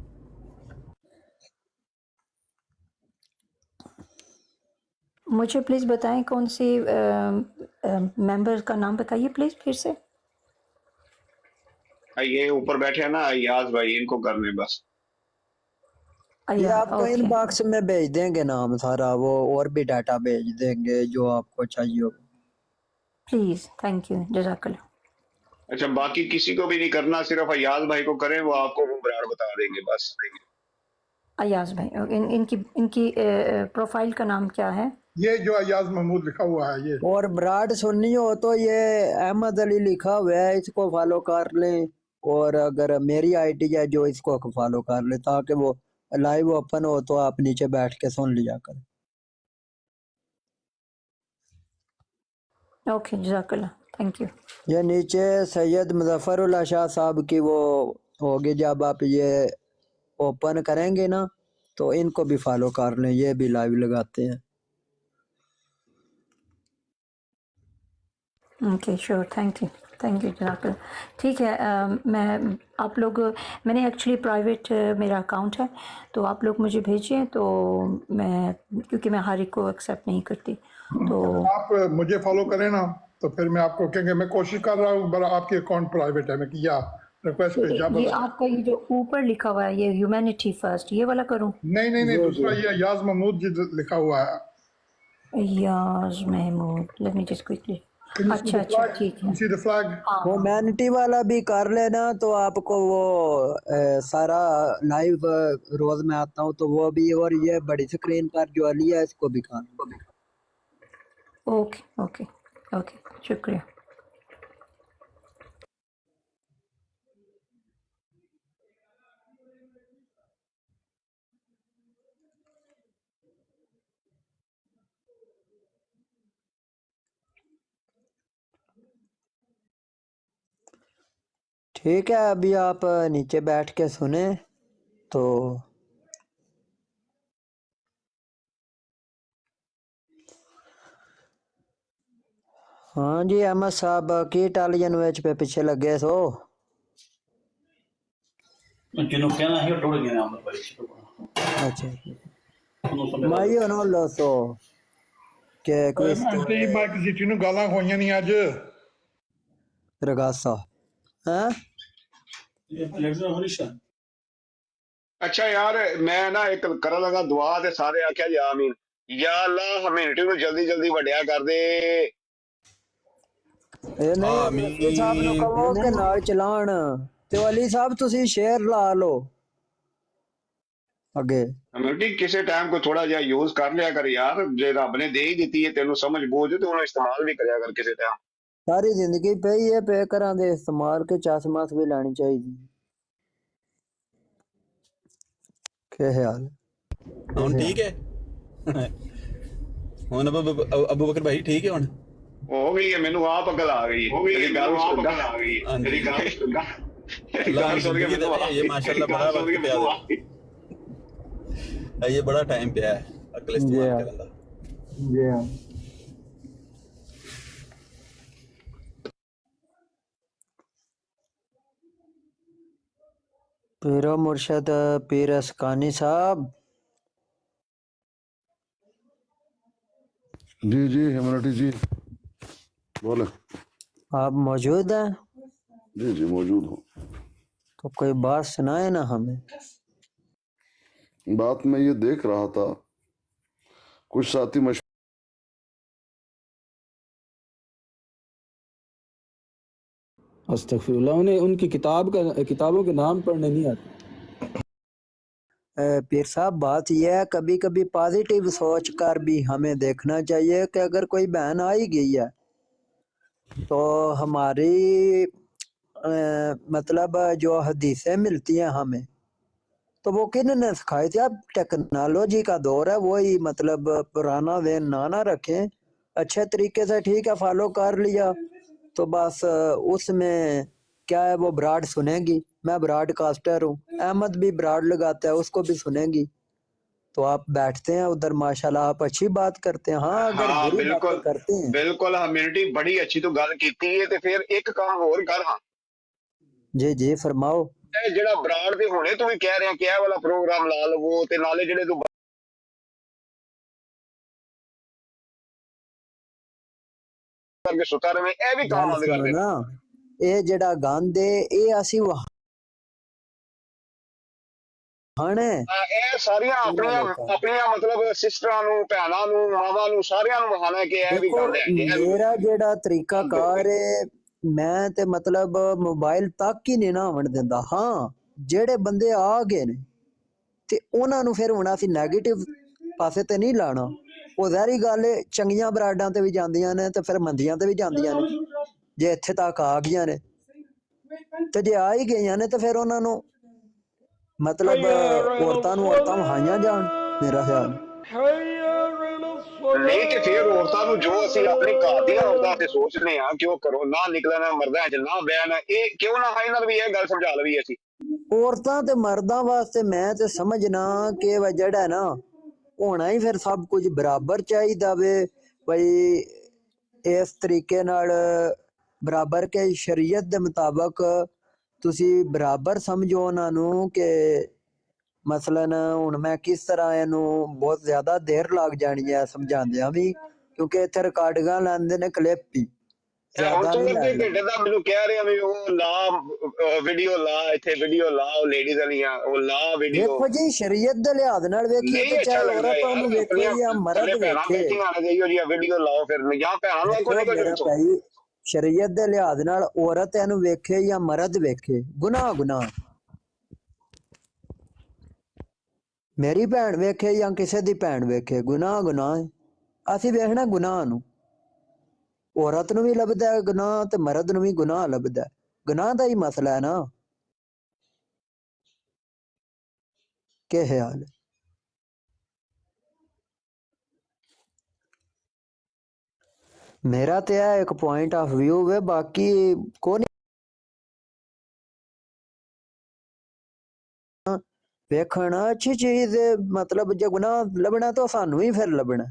مجھے پلیز بتائیں کون سی ممبر کا نام بتائیے پلیز پھر سے. یہ اوپر بیٹھے ہیں نا ایاز بھائی، ان کو کرنے بس. یہ آپ کو ان باکس میں بھیج دیں گے نام سارا، وہ اور بھی ڈاٹا بھیج دیں گے جو آپ کو چاہیے ہوگا. پلیز تھینک یو، جزاک اللہ. اچھا باقی کسی کو بھی نہیں کرنا، صرف ایاز بھائی کو کریں، وہ آپ کو وہ برار بتا دیں گے بس. ایاز بھائی، ان کی پروفائل کا نام کیا ہے؟ یہ جو ایاز محمود لکھا ہوا ہے یہ. اور براڈ سننی ہو تو یہ احمد علی لکھا ہوا ہے، اس کو فالو کر لیں. اور اگر میری آئی ڈی ہے جو، اس کو فالو کر لیں تاکہ وہ لائیو اوپن ہو تو آپ نیچے بیٹھ کے سن لیا کریں. اوکے جزاک اللہ، تھینک یو. یہ نیچے سید مظفر اللہ شاہ صاحب کی وہ ہوگی، جب آپ یہ اوپن کریں گے نا تو ان کو بھی فالو کر لیں، یہ بھی لائیو لگاتے ہیں. اوکے شیور، تھینک یو جزاک اللہ. ٹھیک ہے، آپ لوگ، میں نے ایکچولی پرائیویٹ میرا اکاؤنٹ ہے، تو آپ لوگ مجھے بھیجیں تو میں، کیونکہ میں ہر ایک کو ایکسیپٹ نہیں کرتی تو. آپ مجھے فالو کریں نا تو پھر میں آپ کو کہیں گے، میں کوشش کر رہا ہوں، بڑا آپ کی اکاؤنٹ پرائیویٹ ہے، میں کیا ریکویسٹ بھیجا یہ بس. آپ کا یہ جو اوپر لکھا ہوا ہے یہ ہیومینٹی فرسٹ، یہ والا کروں؟ نہیں نہیں نہیں، دوسرا یہ ایاز محمود جی لکھا ہوا ہے. Ayaz Mahmood, let me just quickly. اچھا اچھا ٹھیک ہے. ہاں ہیومینٹی والا بھی کر لینا تو آپ کو وہ سارا لائیو روز میں آتا ہوں تو وہ بھی، اور یہ بڑی سکرین پر جو علی ہے اس کو بھی کر لیں. اوکے اوکے اوکے، شکریہ. ٹھیک ہے، ابھی آپ نیچے بیٹھ کے سنیں تو. ہاں جی احمد صاحب کی اٹالین ویچ پہ پیچھے لگے سو جنوں کہنا ہے ٹوڑ گیا ہم بھائی. اچھا مائی انہوں لو سو کہ انٹی مائک جیٹی نو گالاں ہوئیاں نہیں اج. رگاسا ہاں. اچھا یار میں نا ایک کرن لگا دعا تے سارے آکھیا جی آمین. یا اللہ ہمیونٹی نو جلدی جلدی وڈیا کر دے. ਇਹ ਨਹੀਂ ਅਲੀ ਸਾਹਿਬ ਨੂੰ ਕਹੋ ਕਿ ਨਾਲ ਚਲਾਣ ਤੇ ਅਲੀ ਸਾਹਿਬ ਤੁਸੀਂ ਸ਼ੇਅਰ ਲਾ ਲਓ ਅੱਗੇ ਕਮਿਊਨਿਟੀ ਕਿਸੇ ਟਾਈਮ ਕੋ ਥੋੜਾ ਜਿਹਾ ਯੂਜ਼ ਕਰ ਲਿਆ ਕਰ ਯਾਰ, ਜੇ ਰੱਬ ਨੇ ਦੇ ਹੀ ਦਿੱਤੀ ਹੈ ਤੈਨੂੰ ਸਮਝ ਬੂਝ ਤੇ ਉਹਨੂੰ ਇਸਤੇਮਾਲ ਵੀ ਕਰਿਆ ਕਰ ਕਿਸੇ ਟਾਈਮ। ਸਾਰੀ ਜ਼ਿੰਦਗੀ ਪਈ ਹੈ ਪੇ ਕਰਾਂ ਦੇ ਇਸਤੇਮਾਲ ਕੇ ਚਸ਼ਮਾਸ ਵੀ ਲੈਣੀ ਚਾਹੀਦੀ ਕੀ ਹਾਲ ਹੁਣ ਠੀਕ ਹੈ ਹੁਣ ਅਬੂ ਬਕਰ ਭਾਈ ਠੀਕ ਹੈ ਹੁਣ ਹੋ ਗਈ ਹੈ, ਮੈਨੂੰ ਆਪ ਅਕਲ ਆ ਗਈ ਹੈ। ਤੇਰੀ ਗੱਲ ਸੁਣ ਕੇ ये माशाल्लाह बड़ा वक्त पे आ ये बड़ा टाइम पे है अकल इस्तेमाल करने दा। जी हाँ पीरो मुर्शद पीर अस्कानी साहब। जी जी ह्यूमैनिटी जी बोले। आप मौजूद हैं? जी जी मौजूद हूँ। तो कोई बात सुनाए ना हमें। बात मैं ये देख रहा था, कुछ साथी अस्तगफिरुल्लाह, उन्हें उनकी किताबों के नाम पढ़ने नहीं आते। पीर साहब बात यह है कभी कभी पॉजिटिव सोच कर भी हमें देखना चाहिए कि अगर कोई बहन आ ही गई है तो हमारी मतलब जो हदीसें मिलती हैं हमें तो वो किन ने सिखाई थी। अब टेक्नोलॉजी का दौर है, वही मतलब पुराना वे ना रखें, अच्छे तरीके से ठीक है फॉलो कर लिया तो बस उसमें क्या है वो ब्राड सुनेगी। मैं ब्रॉडकास्टर हूँ, अहमद भी ब्राड लगाता है उसको भी सुनेगी। तो आप बैठते हैं उधर माशाल्लाह आप अच्छी बात करते हैं। हाँ अगर हाँ बुरी बिल्कुल बातें करते हैं बिल्कुल कम्युनिटी बड़ी अच्छी तो गल कीती है ते फिर एक काम होर कर। हाँ जी जी फरमाओ। ਇਹ ਜਿਹੜਾ ਬਰਾੜ ਦੇ ਹੁਣੇ ਤੂੰ ਵੀ ਕਹਿ ਰਿਹਾ ਕਿ ਇਹ ਵਾਲਾ ਪ੍ਰੋਗਰਾਮ ਲਾ ਲਵੋ ਤੇ ਨਾਲੇ ਜਿਹੜੇ ਤੂੰ ਕਰਕੇ ਸੁਤਾ ਰਵੇਂ ਇਹ ਵੀ ਕੰਮ ਬੰਦ ਕਰ ਦੇ ਨਾ। ਇਹ ਜਿਹੜਾ ਗੰਦ ਹੈ ਇਹ ਅਸੀਂ ਵਹਾਣੇ ਇਹ ਸਾਰੀਆਂ ਆਪਣੀਆਂ ਮਤਲਬ ਸਿਸਟਰਾਂ ਨੂੰ ਭੈਣਾਂ ਨੂੰ ਮਾਵਾਂ ਨੂੰ ਸਾਰਿਆਂ ਨੂੰ ਵਹਾਣਾ ਕਿ ਇਹ ਵੀ ਗੰਦ ਹੈ। ਮੇਰਾ ਜਿਹੜਾ ਤਰੀਕਾ ਕਾਰ ਹੈ ਮੈਂ ਤੇ ਮਤਲਬ ਮੋਬਾਈਲ ਤੱਕ ਹੀ ਨਹੀਂ ਨਾ ਆਉਣ ਦਿੰਦਾ। ਹਾਂ ਜਿਹੜੇ ਬੰਦੇ ਆ ਗਏ ਨੇ ਤੇ ਉਹਨਾਂ ਨੂੰ ਫਿਰ ਹੁਣ ਅਸੀਂ ਨੈਗੇਟਿਵ ਪਾਸੇ ਤੇ ਨਹੀਂ ਲਾਣਾ। ਉਹ ਜ਼ਾਹਰੀ ਗੱਲ ਹੈ ਚੰਗੀਆਂ ਬਰਾਡਾਂ ਤੇ ਵੀ ਜਾਂਦੀਆਂ ਨੇ ਤੇ ਫਿਰ ਮੰਦੀਆਂ ਤੇ ਵੀ ਜਾਂਦੀਆਂ ਨੇ। ਜੇ ਇੱਥੇ ਤੱਕ ਆ ਗਈਆਂ ਨੇ ਤੇ ਜੇ ਆ ਹੀ ਗਈਆਂ ਨੇ ਤੇ ਫਿਰ ਉਹਨਾਂ ਨੂੰ ਮਤਲਬ ਔਰਤਾਂ ਨੂੰ ਵਹਾਈਆਂ ਜਾਣ ਮੇਰਾ ਖਿਆਲ। ਨਹੀਂ ਤੇ ਫਿਰ ਔਰਤਾਂ ਨੂੰ ਜੋ ਅਸੀਂ ਆਪਣੀ ਘਰ ਦੀਆਂ ਔਰਤਾਂ ਤੇ ਸੋਚਦੇ ਆ ਕਿ ਉਹ ਕਰੋ ਨਾ ਨਿਕਲਣਾ ਮਰਦਾਂ ਚ ਨਾ ਬਹਿਣਾ, ਇਹ ਕਿਉਂ ਨਾ ਇਹਨਾਂ ਨੂੰ ਵੀ ਇਹ ਗੱਲ ਸਮਝਾ ਲਵੀ ਅਸੀਂ। ਔਰਤਾਂ ਤੇ ਮਰਦਾਂ ਵਾਸਤੇ ਮੈਂ ਤੇ ਸਮਝਣਾ ਕਿ ਜਿਹੜਾ ਨਾ ਹੋਣਾ ਹੀ ਫਿਰ ਸਭ ਕੁਝ ਬਰਾਬਰ ਚਾਹੀਦਾ ਵੇ। ਬਈ ਇਸ ਤਰੀਕੇ ਨਾਲ ਬਰਾਬਰ ਕੇ ਸ਼ਰੀਅਤ ਦੇ ਮੁਤਾਬਕ ਤੁਸੀਂ ਬਰਾਬਰ ਸਮਝੋ ਉਹਨਾਂ ਨੂੰ ਕਿ ਮਸਲਨ ਹੁਣ ਮੈਂ ਕਿਸ ਤਰ੍ਹਾਂ ਇਹਨੂੰ ਬਹੁਤ ਜ਼ਿਆਦਾ ਦੇਰ ਲੱਗ ਜਾਣੀ ਹੈ ਸਮਝਾਉਂਦਿਆਂ ਵੀ ਕਿਉਂਕਿ ਇੱਥੇ ਰਿਕਾਰਡਿੰਗਾਂ ਲੈਂਦੇ ਨੇ ਕਲਿੱਪ ਹੀ ਜ਼ਿਆਦਾ ਨਹੀਂ ਲੈਂਦੇ। ਘੰਟੇ ਦਾ ਮੈਨੂੰ ਕਹਿ ਰਿਹਾ ਵੀ ਉਹ ਲਾ ਵੀਡੀਓ ਲਾ ਇੱਥੇ ਵੀਡੀਓ ਲਾ ਉਹ ਲੇਡੀਜ਼ ਵਾਲੀਆਂ ਉਹ ਲਾ ਵੀਡੀਓ। ਦੇਖੋ ਜੀ ਸ਼ਰੀਅਤ ਦੇ ਲਿਹਾਜ਼ ਨਾਲ ਵੇਖੀਏ ਤੇ ਚਾਹੇ ਔਰਤਾਂ ਨੂੰ ਵੇਖੇ ਜਾਂ ਮਰਦ ਵੇਖੇ ਵੀਡੀਓ ਲਾਓ ਫਿਰ ਜਾਂ ਭੈਣਾਂ ਨੂੰ ਕੋਈ ਸ਼ਰੀਅਤ ਦੇ ਲਿਹਾਜ਼ ਨਾਲ ਔਰਤ ਇਹਨੂੰ ਵੇਖੇ ਜਾਂ ਮਰਦ ਵੇਖੇ ਗੁਨਾਹ ਮੇਰੀ ਭੈਣ ਵੇਖੇ ਜਾਂ ਕਿਸੇ ਦੀ ਭੈਣ ਵੇਖੇ ਗੁਨਾਹ ਹੈ। ਅਸੀਂ ਵੇਖਣਾ ਗੁਨਾਹ ਨੂੰ। ਔਰਤ ਨੂੰ ਵੀ ਲੱਭਦਾ ਹੈ ਗੁਨਾਹ ਤੇ ਮਰਦ ਨੂੰ ਵੀ ਗੁਨਾਹ ਲੱਭਦਾ ਹੈ। ਗੁਨਾਹ ਦਾ ਹੀ ਮਸਲਾ ਹੈ ਨਾ। ਕੀ ਹਾਲ ਹੈ? मेरा तो यह एक पॉइंट ऑफ व्यू है, बाकी को नहीं वेखना अच्छी चीज है। मतलब जो गुनाह लभना तो सानू ही फिर लभना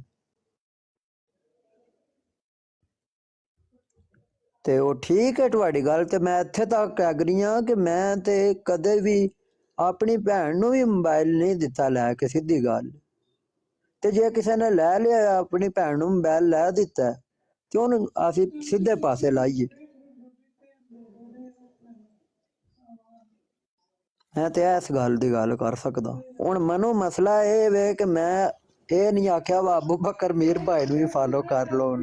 ते वो ठीक है। तुहाडी गल ते मैं इत्थे तक एग्री हाँ कि मैं ते कदे भी अपनी भैन नूं भी मोबाइल नहीं दिता लैके। सीधी गल ते जे किसी ने लै लिया अपनी भैन नूं मोबाइल लै दिता क्यों ਅਸੀਂ ਸਿੱਧੇ ਪਾਸੇ ਲਾਈਏ। ਮੈਂ ਤੇ ਇਸ ਗੱਲ ਦੀ ਗੱਲ ਕਰ ਸਕਦਾ। ਹੁਣ ਮੈਨੂੰ ਮਸਲਾ ਇਹ ਵੇ ਕਿ ਮੈਂ ਇਹ ਨਹੀਂ ਆਖਿਆ ਵਾ ਅਬੂ ਬਕਰ ਮੀਰ ਭਾਈ ਨੂੰ ਵੀ ਫਾਲੋ ਕਰ ਲਓ।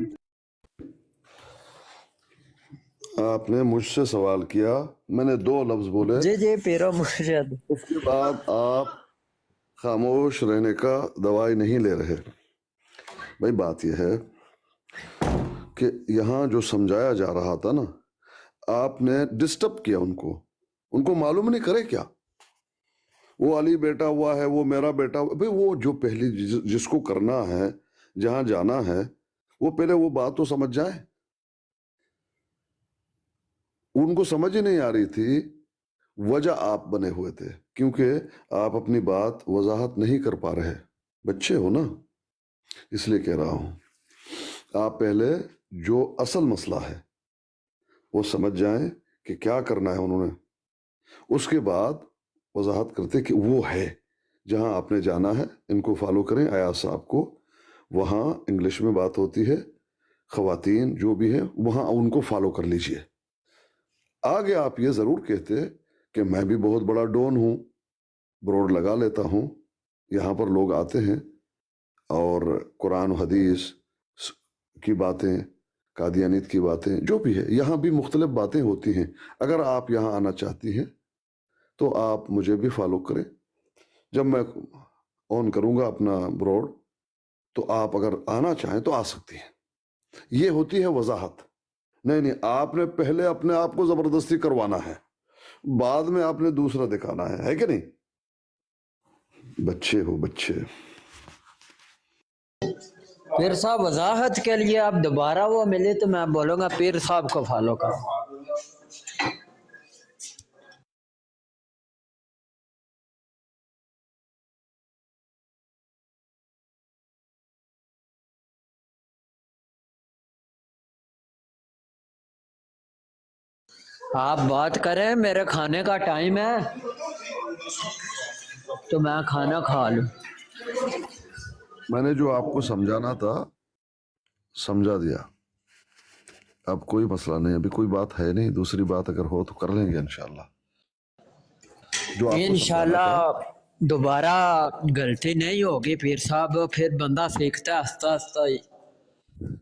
आपने मुझसे सवाल किया, मैंने 2 लफ्ज बोले, जी जी पीरो मुर्शद। उसके बाद आप खामोश रहने का दवाई नहीं ले रहे। भाई बात यह है कि यहाँ जो समझाया जा रहा था ना, आपने डिस्टर्ब किया उनको मालूम नहीं करे क्या, वो अली बेटा हुआ है, वो मेरा बेटा हुआ। भाई वो जो पहली जिसको करना है, जहां जाना है, वो पहले वो बात तो समझ जाए। उनको समझ ही नहीं आ रही थी, वजह आप बने हुए थे क्योंकि आप अपनी बात वजाहत नहीं कर पा रहे, बच्चे हो ना, इसलिए कह रहा हूं आप पहले जो असल मसला है वो समझ जाएं कि क्या करना है उन्होंने, उसके बाद वजाहत करते कि वो है जहां आपने जाना है, इनको फॉलो करें। अयाज साहब को वहां इंग्लिश में बात होती है, खवातीन जो भी है वहां उनको फॉलो कर लीजिए। आगे आप ये जरूर कहते कि मैं भी बहुत बड़ा डॉन हूं, बोर्ड लगा लेता हूं, यहाँ पर लोग आते हैं और कुरान हदीस की बातें, कादियानियत की बातें, जो भी है, यहाँ भी मुख्तलिफ बातें होती हैं। अगर आप यहाँ आना चाहती हैं तो आप मुझे भी फॉलो करें। जब मैं ऑन करूँगा अपना ब्रॉड तो आप अगर आना चाहें तो आ सकती हैं। ये होती है वजाहत। नहीं, आपने पहले अपने आप को जबरदस्ती करवाना है, बाद में आपने दूसरा दिखाना है कि नहीं? बच्चे हो बच्चे। पीर साहब वजाहत के लिए आप दोबारा वो मिले तो मैं बोलूँगा पीर साहब को फॉलो करो। आप बात करें, मेरे खाने का टाइम है तो मैं खाना खा लूं। मैंने जो आपको समझाना था समझा दिया, अब कोई मसला नहीं, अभी कोई बात है नहीं, दूसरी बात अगर हो तो कर लेंगे इंशाल्लाह। जो आपको इंशाल्लाह दोबारा गलती नहीं होगी पीर साहब, फिर बंदा सीखता है आस्ता आस्ता ही।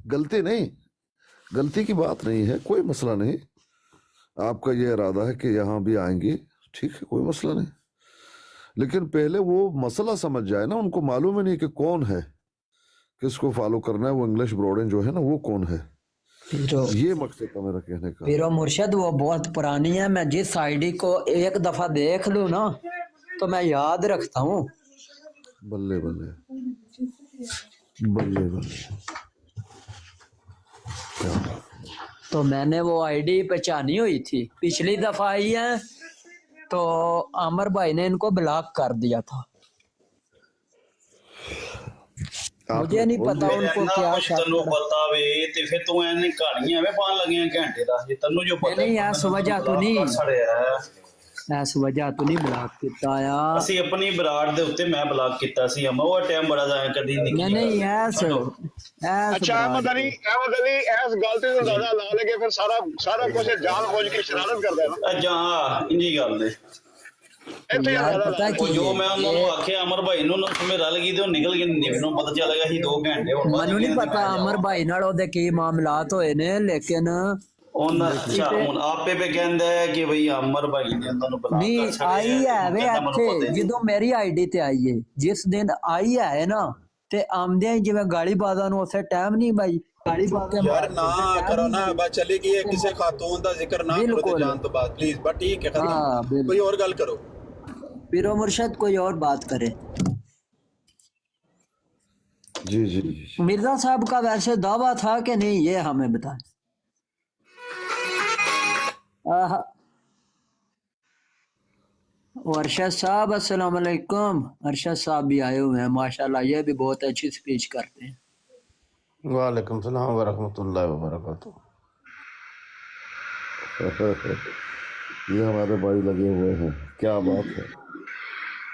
गलती नहीं, गलती की बात नहीं है, कोई मसला नहीं। आपका ये इरादा है कि यहाँ भी आएंगे, ठीक है, कोई मसला नहीं, लेकिन पहले वो मसला समझ जाए ना। उनको मालूम ही नहीं कि कौन है, किसको फॉलो करना है, वो इंग्लिश ब्रॉडेन जो है ना वो कौन है, ये मकसद था मेरा कहने का। पीरो मुर्शद वो बहुत पुरानी है, मैं जिस आईडी को एक दफा देख लूं ना तो मैं याद रखता हूँ। बल्ले बल्ले बल्ले बल्ले। तो मैंने वो आईडी पहचानी हुई थी, पिछली दफा आई है तो आमर भाई ने इनको ब्लॉक कर दिया था। मुझे नहीं पता उनको क्या ਤੈਨੂੰ ਪਤਾ ਵੇ ਤੇ ਫਿਰ ਤੂੰ ਐਨੇ ਕਹਾਣੀਆਂ ਐਵੇਂ ਪਾਣ ਲੱਗੀਆਂ ਘੰਟੇ ਦਾ, ਜੇ ਤੈਨੂੰ ਜੋ ਪਤਾ नहीं ऐस वजह तो नहीं, ऐस वजह तो नहीं ब्लॉक किया यार। ਅਸੀਂ ਆਪਣੀ ਬਰਾੜ ਦੇ ਉੱਤੇ ਮੈਂ ਬਲੌਕ ਕੀਤਾ ਸੀ ਅਮਾ, ਉਹ ਟਾਈਮ ਬੜਾ ਜਾਇਆ ਕਦੀ नहीं नहीं ऐस अच्छा अहमद अली ऐस गलती से ज्यादा ला लगे फिर सारा कुछ जान खोज के शरारत कर देना। ਜਾਂ ਇੰਜੀ ਗੱਲ ਦੇ ਉਹ ਜੋ ਮੈਂ ਉਹਨਾਂ ਨੂੰ ਆਖਿਆ ਅਮਰ ਭਾਈ ਨੂੰ ਸਮੇਂ ਰਲ ਗਈ ਤੇ ਉਹ ਨਿਕਲ ਗਈ, ਮੈਨੂੰ ਪਤਾ ਚੱਲ ਗਿਆ ਸੀ 2 ਘੰਟੇ ਹੁਣ ਮੈਨੂੰ ਨਹੀਂ ਪਤਾ ਅਮਰ ਭਾਈ ਨਾਲ ਉਹਦੇ ਕੀ ਮਾਮਲਾਤ ਹੋਏ ਨੇ, ਲੇਕਿਨ ਉਹਨਾਂ ਅੱਛਾ ਹੁਣ ਆਪੇ ਪੇ ਕਹਿੰਦਾ ਹੈ ਕਿ ਭਈ ਅਮਰ ਭਾਈ ਨੇ ਉਹਨਾਂ ਨੂੰ ਬੁਲਾ ਕੇ ਨਹੀਂ ਆਈ ਹੈ ਵੇ ਇੱਥੇ ਜਦੋਂ ਮੇਰੀ ਆਈਡੀ ਤੇ ਆਈ ਹੈ, ਜਿਸ ਦਿਨ ਆਈ ਹੈ ਨਾ ਤੇ ਆਮਦਿਆਂ ਜਿਵੇਂ ਗਾਲੀ ਬਾਜ਼ਾਂ ਨੂੰ ਉਸੇ ਟਾਈਮ ਨਹੀਂ ਬਾਈ ਗਾਲੀ ਬਾਜ਼ਾਂ यार ना करो ना, बस चली गई है, किसी खातून दा जिक्र ना करो ते जान तो बात प्लीज, बस ठीक है खत्म, कोई और गल करो। पीरो मुर्शद कोई और बात करे। जी जी मिर्जा साहब का वैसे दावा था कि नहीं, ये हमें बताएं। अरशद साहब अस्सलाम वालेकुम। अरशद साहब भी आए हुए हैं माशाल्लाह, ये भी बहुत अच्छी स्पीच करते हैं। वालेकुम सलाम व रहमतुल्लाहि व बरकातुहू। ये हमारे भाई लगे हुए हैं, क्या बात है,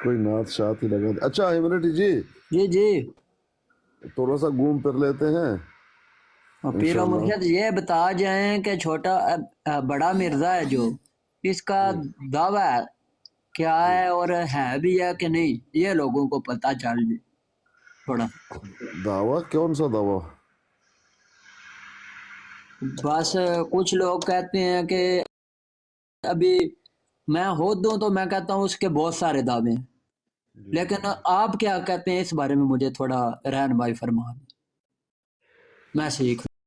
कोई नात शात ही लगा। अच्छा इम्यूनिटी जी जी जी थोड़ा सा घूम फिर लेते हैं। पीरो मुर्शद ये बता जाएं कि छोटा बड़ा मिर्जा है जो, इसका दावा है क्या है और है भी है कि नहीं, ये लोगों को पता चल जाए थोड़ा। दावा कौन सा दावा? बस कुछ लोग कहते हैं कि अभी मैं हो दूं तो मैं कहता हूँ उसके बहुत सारे दावे हैं, लेकिन आप क्या कहते हैं इस बारे में मुझे थोड़ा रहनुमाई फरमा दें, मैं सीख